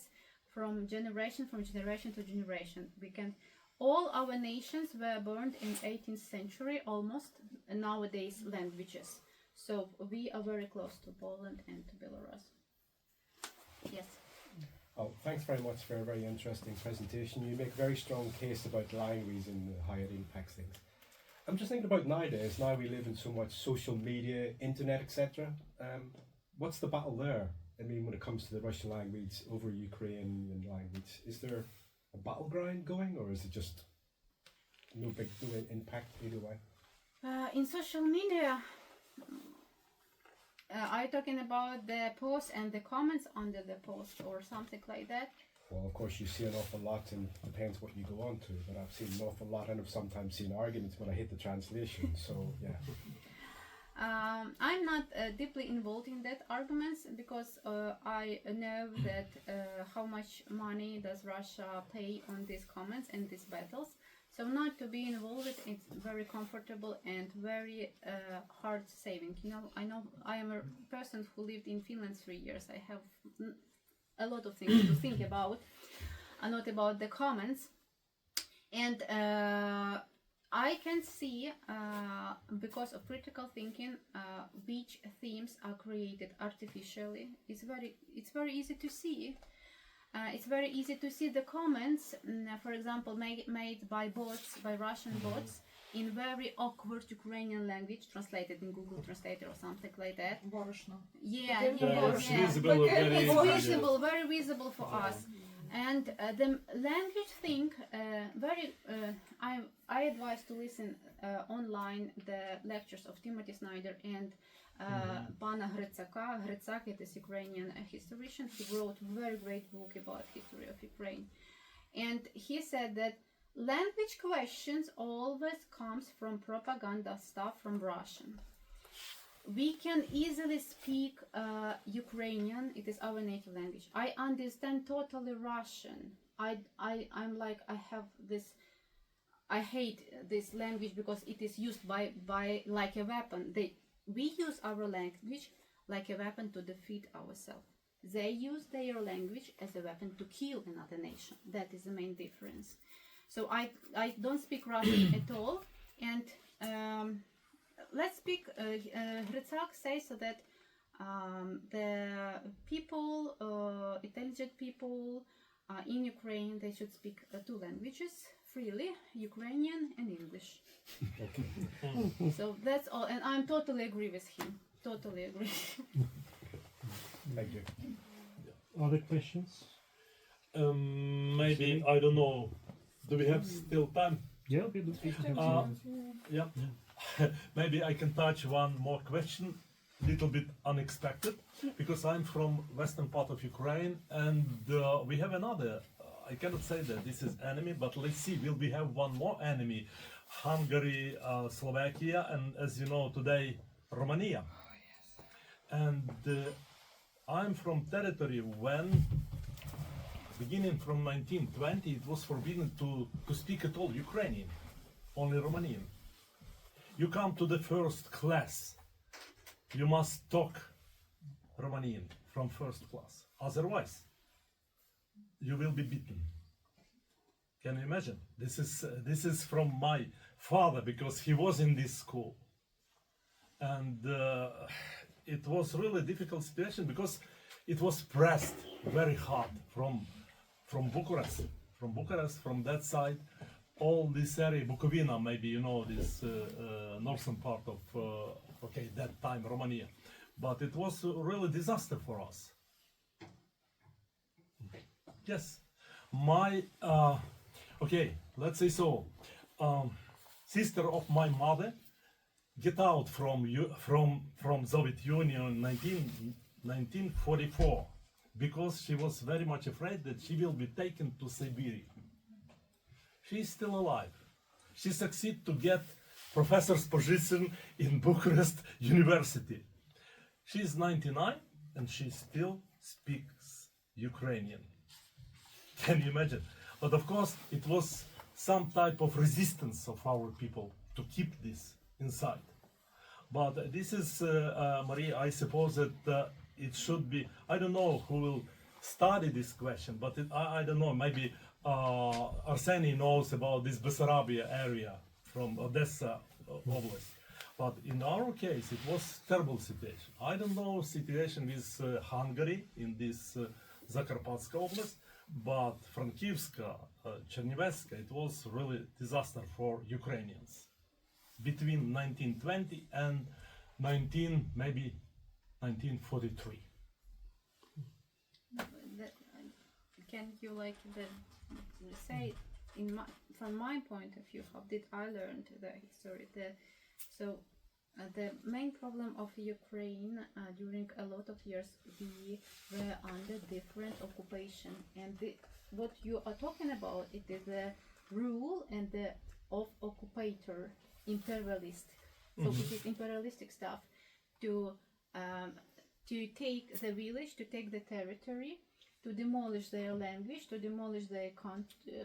from generation to generation. All our nations were burned in 18th century, almost nowadays languages. So we are very close to Poland and to Belarus. Yes. Oh, thanks very much for a very interesting presentation. You make a very strong case about language and how it impacts things. I'm just thinking about nowadays, now we live in so much social media, internet, etc. What's the battle there? I mean, when it comes to the Russian language over Ukrainian language, is there a battleground going, or is it just no big impact either way? In social media, are you talking about the post and the comments under the post or something like that? Well, of course, you see an awful lot, and depends what you go on to. But I've seen an awful lot, and I've sometimes seen arguments when I hit the translation. So yeah. I'm not deeply involved in that arguments because I know that how much money does Russia pay on these comments and these battles. So not to be involved, it's very comfortable and very hard saving. You know, I know I am a person who lived in Finland 3 years. I have a lot of things to think about, not about the comments. And I can see, because of critical thinking, which themes are created artificially. It's very easy to see. It's very easy to see the comments, for example, made by bots, by Russian bots, in very awkward Ukrainian language, translated in Google Translator or something like that. Borushno. Yeah, It's yeah. visible, very It's easy. visible, very visible for us. And the language thing, I advise to listen online the lectures of Timothy Snyder and Pana Gritsaka. Gritsak, it is Ukrainian historian. He wrote a very great book about history of Ukraine. And he said that language questions always comes from propaganda stuff from Russian. We can easily speak Ukrainian. It is our native language. I understand totally Russian. I'm like, I hate this language because it is used by like a weapon. We use our language like a weapon to defeat ourselves. They use their language as a weapon to kill another nation. That is the main difference. So I don't speak Russian at all. And let's speak, Gritsak says that the people, intelligent people in Ukraine, they should speak 2 languages freely, Ukrainian and English. Okay. So that's all, and I'm totally agree with him. Totally agree. Thank you. Other questions? Maybe, I don't know, do we have still time? Yeah, we do. Yeah. Maybe I can touch one more question, little bit unexpected, because I'm from western part of Ukraine, and we have another, I cannot say that this is enemy, but let's see, will we have one more enemy, Hungary, Slovakia, and as you know today, Romania. And I'm from territory when, beginning from 1920, it was forbidden to speak at all Ukrainian, only Romanian. You come to the first class, you must talk Romanian from first class. Otherwise, you will be beaten. Can you imagine? This is from my father, because he was in this school. And it was really difficult situation, because it was pressed very hard from Bucharest, from that side. All this area, Bukovina, maybe you know this northern part of, that time Romania. But it was really disaster for us. Yes, my, let's say so, sister of my mother get out from Soviet Union in 1944, because she was very much afraid that she will be taken to Siberia. She's still alive. She succeeded to get professor's position in Bucharest University. She's 99 and she still speaks Ukrainian. Can you imagine? But of course, it was some type of resistance of our people to keep this inside. But this is, Maria, I suppose that it should be, I don't know who will study this question, but I don't know, maybe Arseny knows about this Bessarabia area from Odessa Oblast. But in our case, it was terrible situation. I don't know situation with Hungary in this Zakarpatska Oblast, but Frankivska, Chernivtska, it was really disaster for Ukrainians between 1920 and 1943. Can you say from my point of view, how did I learn the history? The main problem of Ukraine during a lot of years, we were under different occupation, and what you are talking about, it is the rule and the of occupator imperialist. So it is imperialistic stuff to take the village, to take the territory, to demolish their language, to demolish their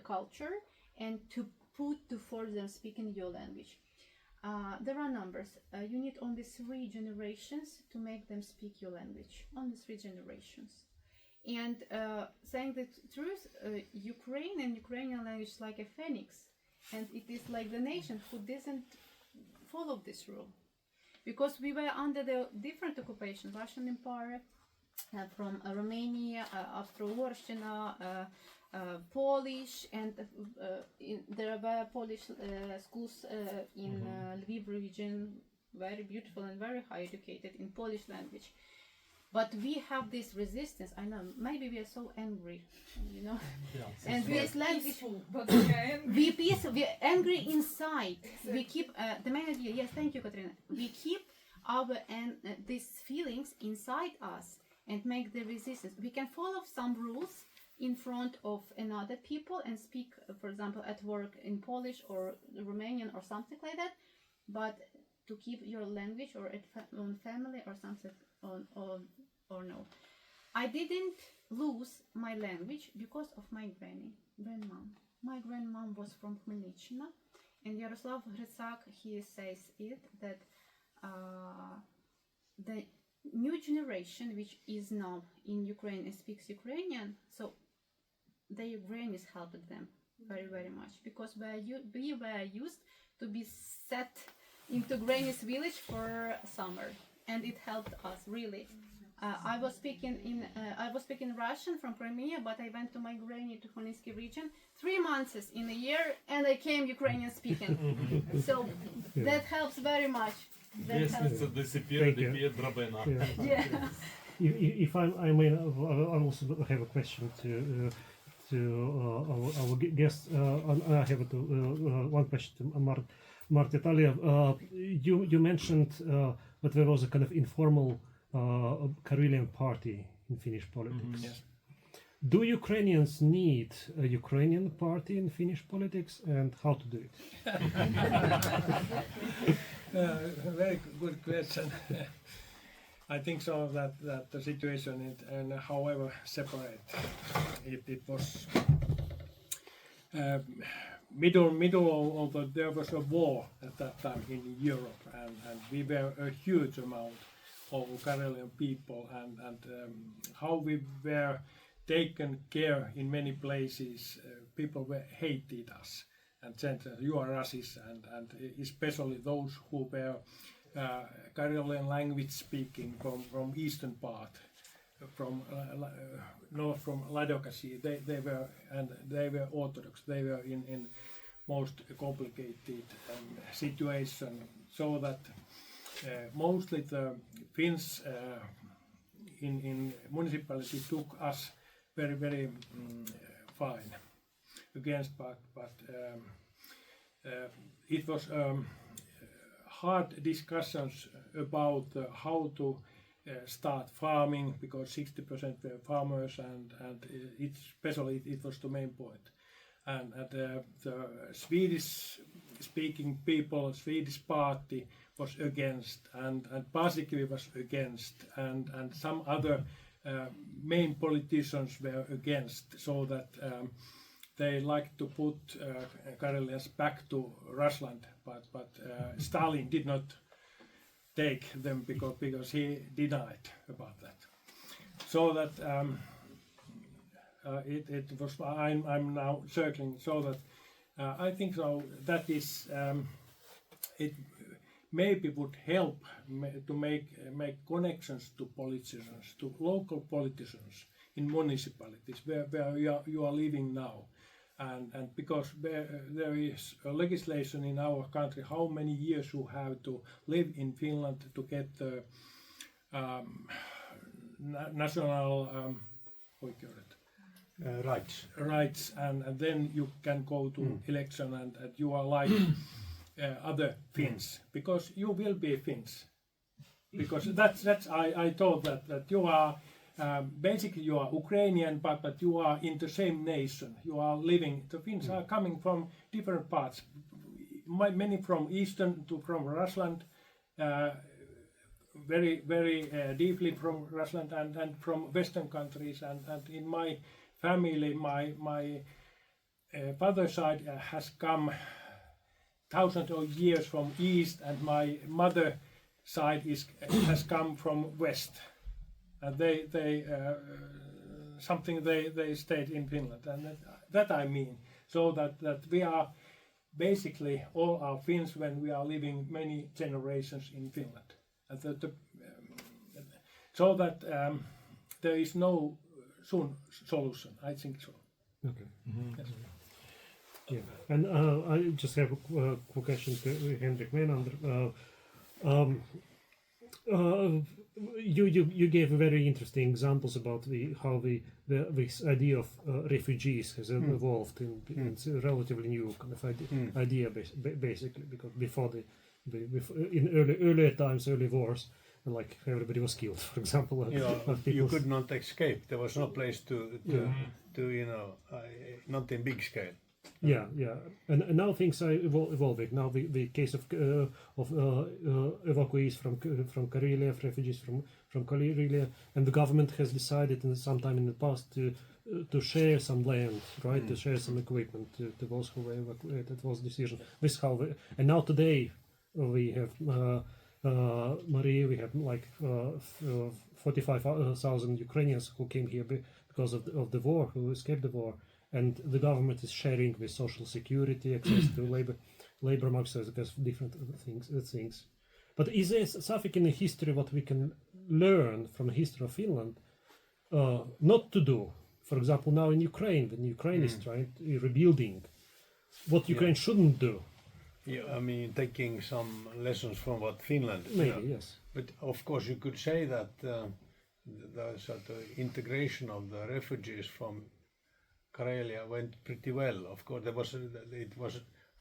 culture, and to force them speaking your language. There are numbers. You need only 3 generations to make them speak your language. Only 3 generations. And saying the truth, Ukraine and Ukrainian language is like a phoenix, and it is like the nation who doesn't follow this rule, because we were under the different occupations, Russian Empire, from Romania, Austro-Ursina, Polish, and there were Polish schools in Lviv region, very beautiful and very high educated in Polish language. But we have this resistance. I know, maybe we are so angry, you know. Yeah, and this language, Peaceful, but we are angry. we're angry inside. Exactly. We keep the main idea. Yes, thank you, Katerina. We keep our these feelings inside us and make the resistance. We can follow some rules in front of another people and speak, for example, at work in Polish or Romanian or something like that. But to keep your language or at own family or something or no. I didn't lose my language because of my grandmom. My grandmom was from Khmelnytskina, and Yaroslav Hrysak, he says it, that the new generation which is now in Ukraine and speaks Ukrainian, so the Ukrainians helped them very, very much, because we were used to be set into Granny's village for summer, and it helped us really. I was speaking Russian from Crimea, but I went to my granny to Helsinki region 3 months in a year, and I came Ukrainian speaking. So that helps very much. Desnica disappeared, appeared Drabena. Yeah. If I may, I also have a question to our guest. I have one question to Martti Taliev. You mentioned that there was a kind of informal Karelian party in Finnish politics. Yes. Do Ukrainians need a Ukrainian party in Finnish politics, and how to do it? Very good question. I think so that the situation is, and however separate, it was middle of there was a war at that time in Europe, and we were a huge amount of Karelian people, and how we were taken care in many places. People hated us and said, you are racist, and especially those who were Karelian language speaking from eastern part, from north from Ladokasi. They were Orthodox. They were in most complicated situation, so that mostly the Finns in municipality took us very, very fine against, but it was hard discussions about how to start farming, because 60% were farmers, and especially it was the main point. And the Swedish speaking people, Swedish party was against, and Paasikivi was against, and some other main politicians were against, so that they like to put Karelians back to Rusland, but Stalin did not take them because he denied about that. So that it was. I'm now circling, so that I think so. That is it. Maybe would help to make connections to politicians, to local politicians in municipalities where you are living now, and because there is a legislation in our country how many years you have to live in Finland to get the national rights, and then you can go to election, and you are like other Finns, because you will be Finns, because that's I thought that you are basically you are Ukrainian, but you are in the same nation. You are living. The Finns are coming from different parts. Many from Eastern from Russia, very deeply from Russia and from Western countries. And in my family, my father's side has come thousands of years from East, and my mother side has come from West. And they stayed in Finland, and that I mean. So that we are basically all are Finns when we are living many generations in Finland. And so that there is no soon solution, I think so. Okay. Yes. Yeah, and I just have a quick question to Henrik Menander. You gave very interesting examples about how this idea of refugees has evolved. It's a relatively new kind of idea, basically, because before in earlier times, early wars, like everybody was killed, for example. You could not escape. There was no place to not in big scale. Yeah, and now things are evolving. Now the case of evacuees from Karelia, refugees from Karelia, and the government has decided sometime in the past to share some land, right? To share some equipment to those who were evacuated. That was decision. And now today we have Mariia. We have like 45,000 Ukrainians who came here because of the war, who escaped the war. And the government is sharing with social security, access to labor markets, because different things. But is there something in the history what we can learn from the history of Finland not to do? For example, now in Ukraine, when Ukraine is trying to rebuilding, what Ukraine shouldn't do. Yeah, I mean, taking some lessons from what Finland. Maybe, yes. But of course, you could say that the sort of integration of the refugees from Karelia went pretty well. Of course,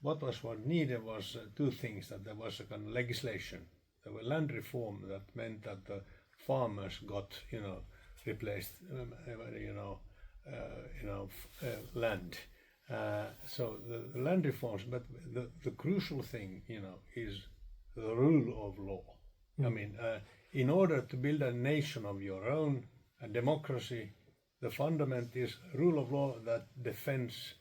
what was needed was two things. That there was a kind of legislation. There was land reform that meant that the farmers got replaced land. So the land reforms, but the crucial thing is the rule of law. I mean, in order to build a nation of your own, a democracy, the fundament is rule of law that defends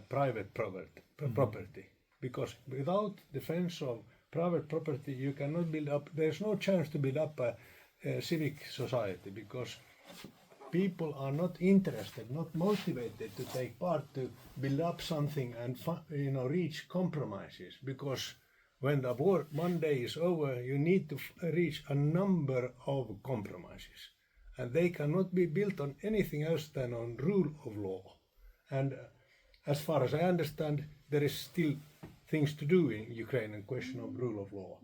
private property. Because without defense of private property, you cannot build up. There's no chance to build up a civic society, because people are not interested, not motivated to take part to build up something and reach compromises. Because when the war one day is over, you need to reach a number of compromises. And they cannot be built on anything else than on rule of law. And as far as I understand, there is still things to do in Ukraine in question of rule of law.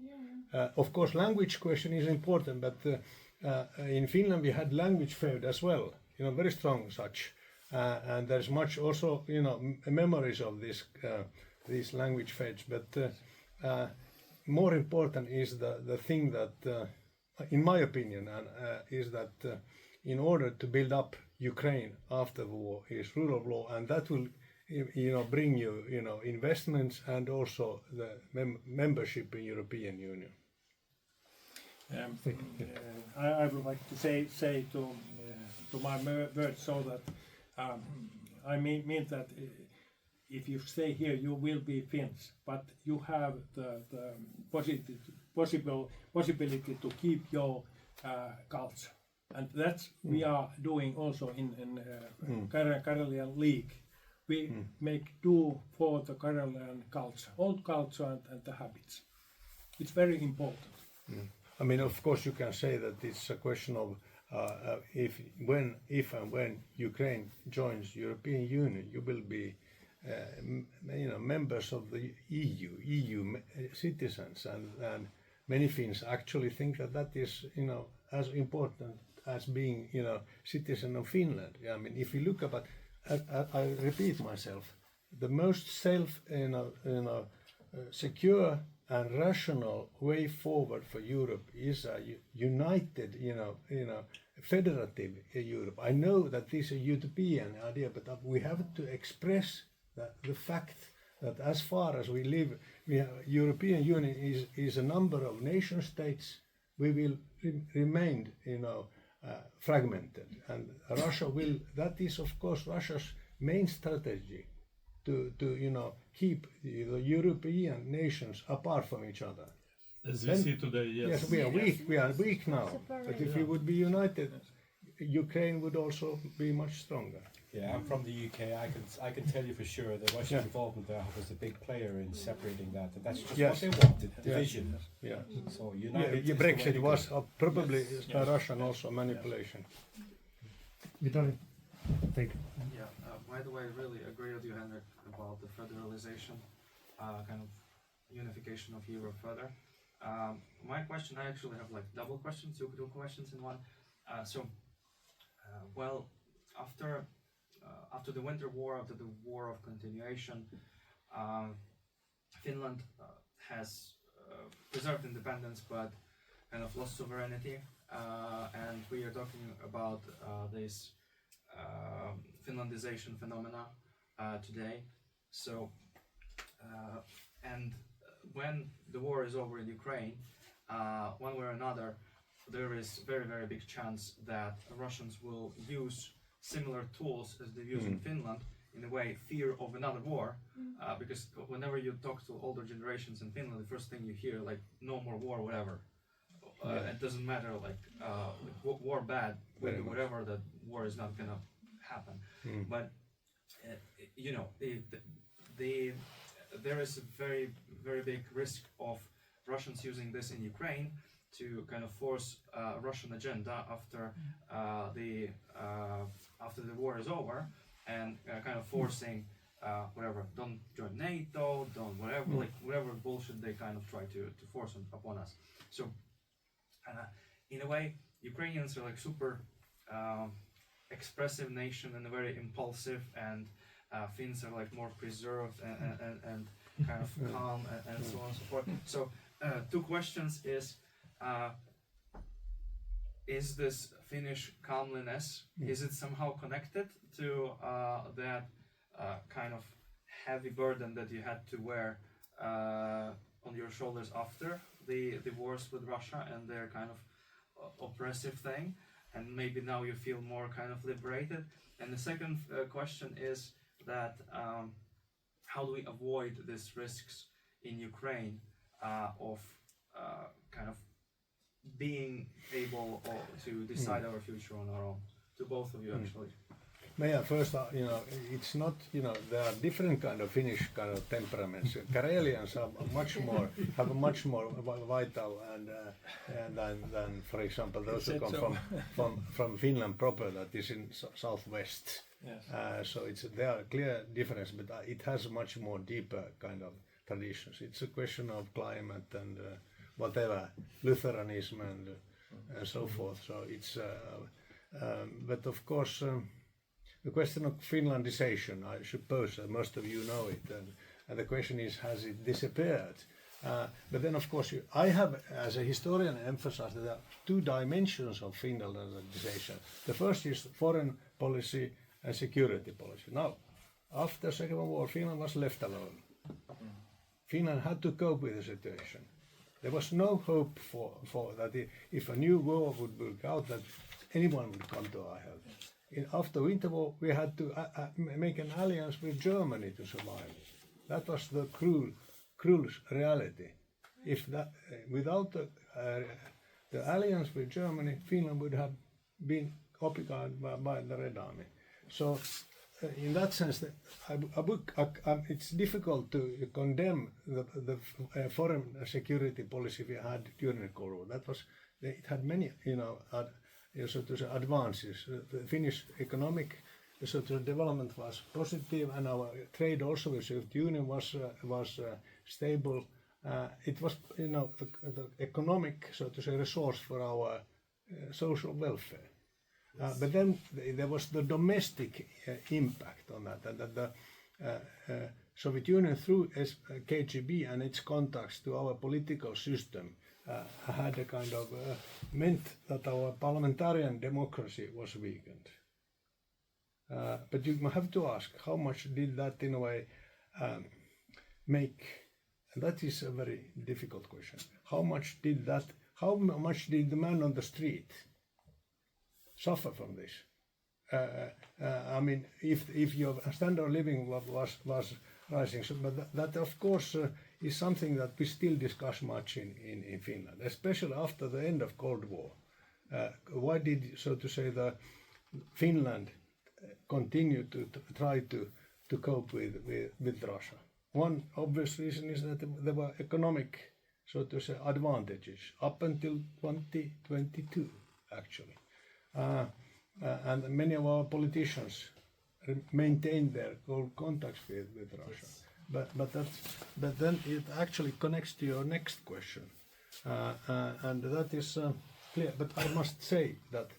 Of course, language question is important, but in Finland we had language fair as well, very strong such. And there's much also, memories of these language fairs. But more important is the thing that, in my opinion, is that in order to build up Ukraine after the war is rule of law, and that will bring you investments and also the membership in European Union. I would like to say to my words so that I mean that if you stay here, you will be Finns, but you have the possibility to keep your culture, and that's we are doing also in Karelian League. We do for the Karelian culture, old culture and the habits. It's very important. I mean, of course, you can say that it's a question of if and when Ukraine joins European Union, you will be members of the EU citizens, and many Finns actually think that is as important as being citizen of Finland. I mean, if you look about, I repeat myself, the most secure and rational way forward for Europe is a united federative Europe. I know that this is a utopian idea, but we have to express the fact that as far as we live, European Union is a number of nation states. We will remain, fragmented, and Russia will. That is, of course, Russia's main strategy to keep the European nations apart from each other. As we see today, yes. Yes, we are weak. We are weak now. But if we would be united, Ukraine would also be much stronger. Yeah, I'm from the UK. I can tell you for sure the Russian involvement there was a big player in separating that, and that's just what they wanted, division. Yeah. So united. Yeah, Brexit was probably by Russian also manipulation. Vitaly, thank you. Yeah, by the way, I really agree with you, Henrik, about the federalization, kind of unification of Europe further. My question, I actually have like double questions, two questions in one. After the Winter War, after the War of Continuation, Finland has preserved independence but kind of lost sovereignty, and we are talking about this Finlandization phenomena today. So, and when the war is over in Ukraine, one way or another, there is very, very big chance that Russians will use similar tools as they use in Finland, in a way, fear of another war, because whenever you talk to older generations in Finland, the first thing you hear, like, no more war, whatever. It doesn't matter, like war bad, whatever, that war is not gonna happen. But, there is a very, very big risk of Russians using this in Ukraine to kind of force Russian agenda after the war is over, and kind of forcing whatever, don't join NATO, don't whatever, like whatever bullshit they kind of try to force upon us. So in a way, Ukrainians are like super expressive nation and very impulsive, and Finns are like more preserved and kind of calm and so on and so forth. So two questions is this Finnish calmliness, is it somehow connected to that kind of heavy burden that you had to wear on your shoulders after the wars with Russia and their kind of oppressive thing, and maybe now you feel more kind of liberated? And the second question is that how do we avoid these risks in Ukraine of kind of being able to decide our future on our own? To both of you, actually. Yeah, first, it's not, there are different kind of Finnish kind of temperaments. Karelians are have a much more vital and than, for example, those who come from Finland proper, that is in southwest. Yes. So there are clear difference, but it has much more deeper kind of traditions. It's a question of climate and whatever, Lutheranism and so forth. So it's, but of course, the question of Finlandization, I suppose most of you know it, and the question is, has it disappeared? But then, of course, I have, as a historian, emphasized that there are two dimensions of Finlandization. The first is foreign policy and security policy. Now, after the Second World War, Finland was left alone. Finland had to cope with the situation. There was no hope for that if a new war would break out, that anyone would come to our help. After Winter War, we had to make an alliance with Germany to survive. That was the cruel reality. If that, without the alliance with Germany, Finland would have been occupied by the Red Army. So, in that sense, it's difficult to condemn the foreign security policy we had during the Cold War. It had many, so to say, advances. The Finnish economic development was positive, and our trade also with the Soviet Union was stable. It was, the economic, so to say, resource for our social welfare. But then there was the domestic impact on that, and that the Soviet Union, through KGB and its contacts to our political system, had a kind of meant that our parliamentarian democracy was weakened. But you have to ask, how much did that in a way make, and that is a very difficult question, how much did the man on the street suffer from this? I mean, if your standard of living was rising, so, but that of course is something that we still discuss much in Finland, especially after the end of Cold War. Why did, so to say, the Finland continue to try to cope with Russia? One obvious reason is that there were economic, so to say, advantages up until 2022, actually. And many of our politicians maintained their old contacts with Russia. Yes. But then it actually connects to your next question, and that is clear. But I must say that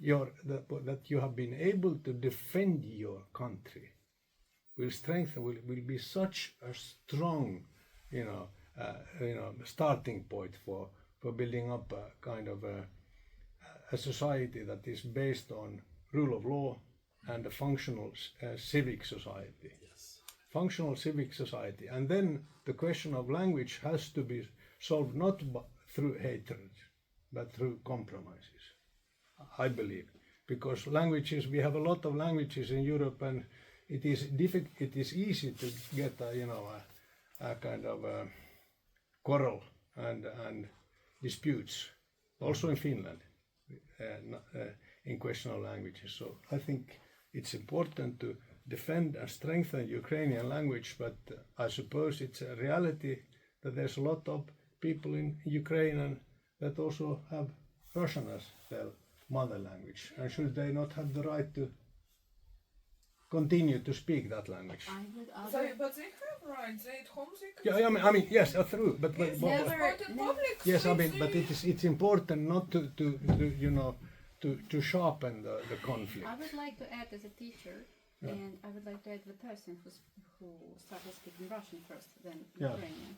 that you have been able to defend your country will be such a strong, starting point for building up a kind of a society that is based on rule of law and a functional civic society. Yes. Functional civic society. And then the question of language has to be solved not through hatred, but through compromises, I believe. Because languages, we have a lot of languages in Europe, and it is easy to get a kind of quarrel and disputes, also in Finland. In question of languages. So I think it's important to defend and strengthen Ukrainian language, but I suppose it's a reality that there's a lot of people in Ukraine that also have Russian as their mother language. And should they not have the right to continue to speak that language? Sorry, but they have rights. They at home. Yeah, I mean, yes, true. But yes, I mean, but it's important not to sharpen the conflict. I would like to add as a teacher, and I would like to add the person who started speaking Russian first, then Ukrainian.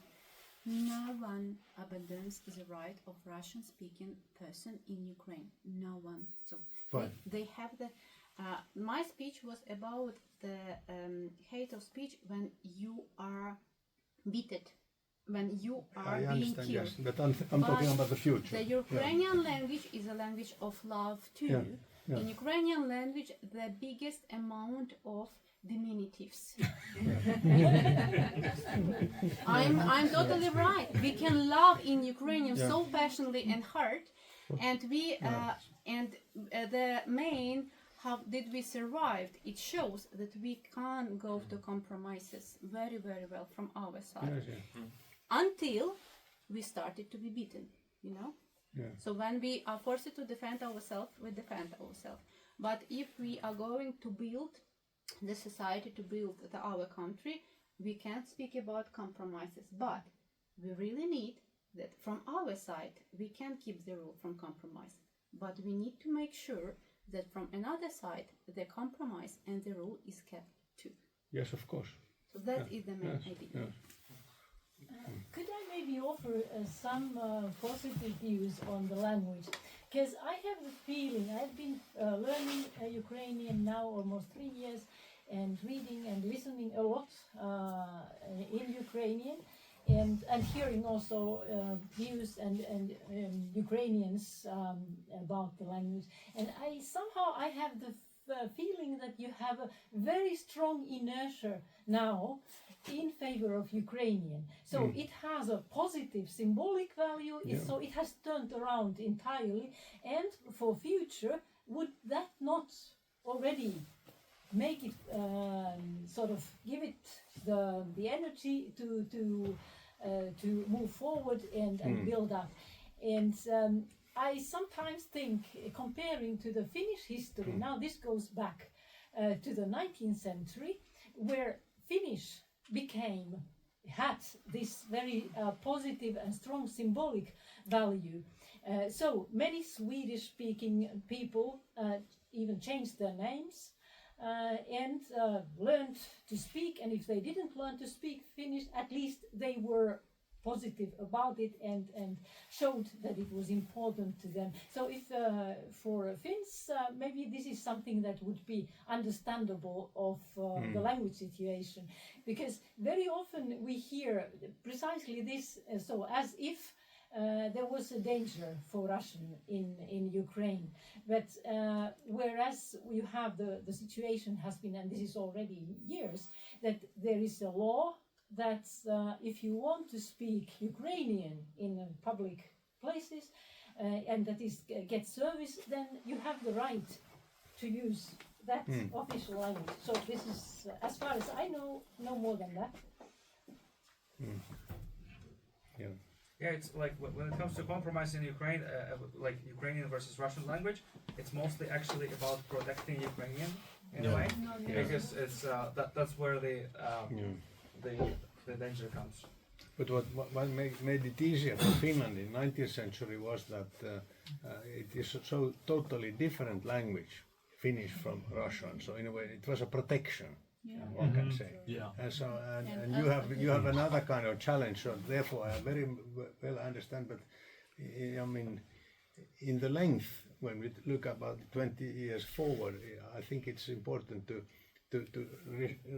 No one abandons the right of Russian-speaking person in Ukraine. No one. So they have the. My speech was about the hate of speech when you are beaten, when you are being killed. Yes, but I'm talking about the future. The Ukrainian language is a language of love too. Yeah. In Ukrainian language, the biggest amount of diminutives. I'm totally right. We can love in Ukrainian so passionately and hard, and the main. How did we survive? It shows that we can go to compromises very, very well from our side. Yes. Until we started to be beaten, Yeah. So when we are forced to defend ourselves, we defend ourselves. But if we are going to build the society, to build our country, we can't speak about compromises. But we really need that from our side, we can keep the rule from compromise. But we need to make sure that from another side, the compromise and the rule is kept too. Yes, of course. So that is the main idea. Yes. Could I maybe offer some positive views on the language? Because I have the feeling, I've been learning Ukrainian now almost 3 years, and reading and listening a lot in Ukrainian, and hearing also views and Ukrainians about the language. And I have the feeling that you have a very strong inertia now in favor of Ukrainian. So it has a positive symbolic value, so it has turned around entirely. And for future, would that not already make it sort of give it the energy to move forward and build up? And I sometimes think, comparing to the Finnish history, now this goes back to the 19th century, where Finnish had this very positive and strong symbolic value. So many Swedish-speaking people even changed their names and learned to speak, and if they didn't learn to speak Finnish, at least they were positive about it and showed that it was important to them. So if for Finns, maybe this is something that would be understandable of the language situation, because very often we hear precisely this, so as if there was a danger for Russian in Ukraine, but whereas you have the situation has been, and this is already years, that there is a law that if you want to speak Ukrainian in public places and that is get service, then you have the right to use that official language. So this is, as far as I know, no more than that. Yeah. Yeah, it's like when it comes to compromise in Ukraine, like Ukrainian versus Russian language, it's mostly actually about protecting Ukrainian in a way, because it's that's where the danger comes. But what made it easier for Finland in 19th century was that it is so totally different language, Finnish from Russian. So in a way, it was a protection, one can say. Yeah. And so and you have another kind of challenge. So therefore, I very well understand. But I mean, in the length, when we look about 20 years forward, I think it's important to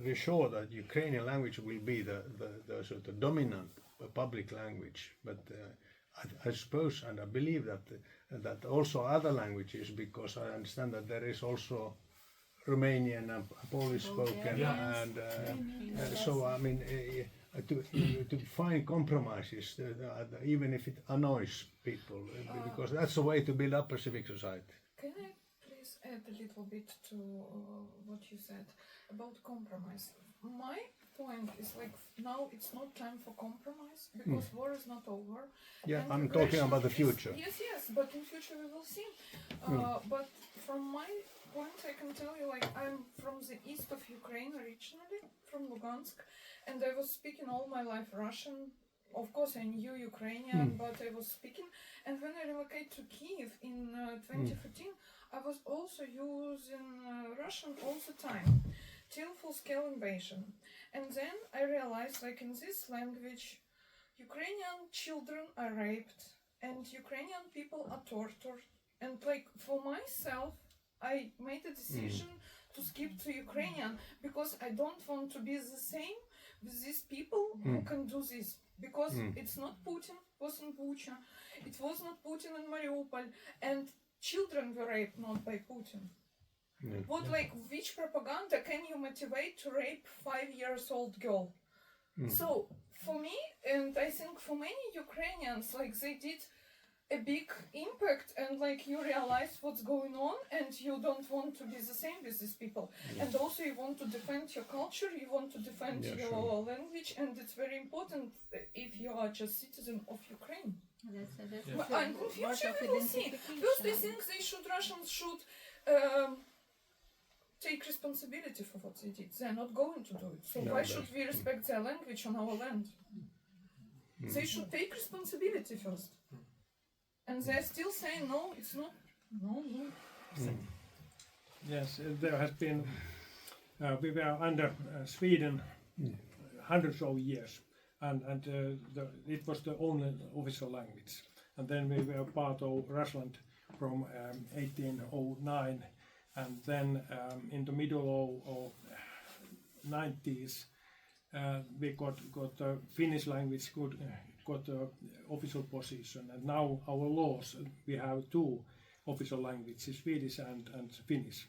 reassure that Ukrainian language will be the sort of dominant public language. But I suppose and I believe that also other languages, because I understand that there is also Romanian and Polish spoken, and so I mean to find compromises, even if it annoys people, because that's a way to build up a civic society. Can I please add a little bit to what you said about compromise? My point is like now it's not time for compromise because war is not over. Yeah, and I'm talking about the future. Yes, but in future we will see. But from my point, I can tell you, like, I'm from the east of Ukraine originally, from Lugansk, and I was speaking all my life Russian. Of course, I knew Ukrainian, but I was speaking. And when I relocated to Kiev in 2014, I was also using Russian all the time, till full-scale invasion. And then I realized, like, in this language, Ukrainian children are raped, and Ukrainian people are tortured. And, like, for myself, I made a decision to skip to Ukrainian because I don't want to be the same with these people who can do this. Because it's not Putin, was in Bucha, it was not Putin in Mariupol, and children were raped not by Putin. What, like, which propaganda can you motivate to rape 5-year-old girl? So, for me, and I think for many Ukrainians, like, they did a big impact, and like you realize what's going on, and you don't want to be the same with these people. And also you want to defend your culture, you want to defend your language, and it's very important if you are just citizen of Ukraine. And in future we will see. First I think Russians should take responsibility for what they did. They're not going to do it. So why should we respect their language on our land? They should take responsibility first. And they're still saying, no, it's not. No. Yes, there has been, we were under Sweden hundreds of years, and it was the only official language. And then we were part of Russland from 1809, and then in the middle of 90s, we got the Finnish language got the official position, and now our laws, we have two official languages, Swedish and Finnish,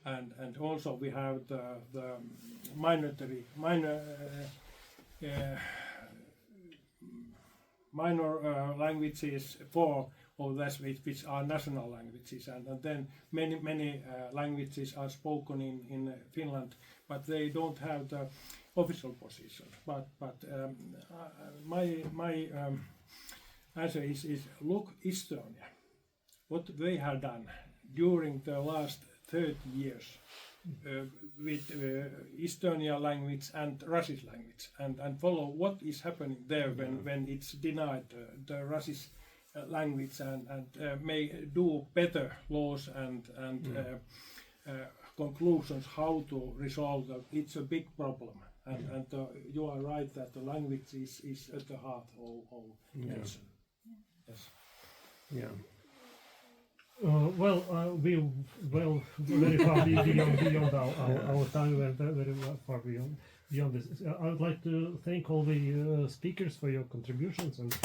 and also we have the minor languages, 4 of those which are national languages, and then many languages are spoken in Finland, but they don't have the official position. But my answer is look Estonia, what they have done during the last 30 years with Estonian language and Russian language, and follow what is happening there when it's denied the Russian language, and may do better laws and conclusions how to resolve that. It's a big problem. And you are right that the language is at the heart of nation. Yes. Yeah. Well, we very far beyond our time. We're very far beyond this. I would like to thank all the speakers for your contributions and.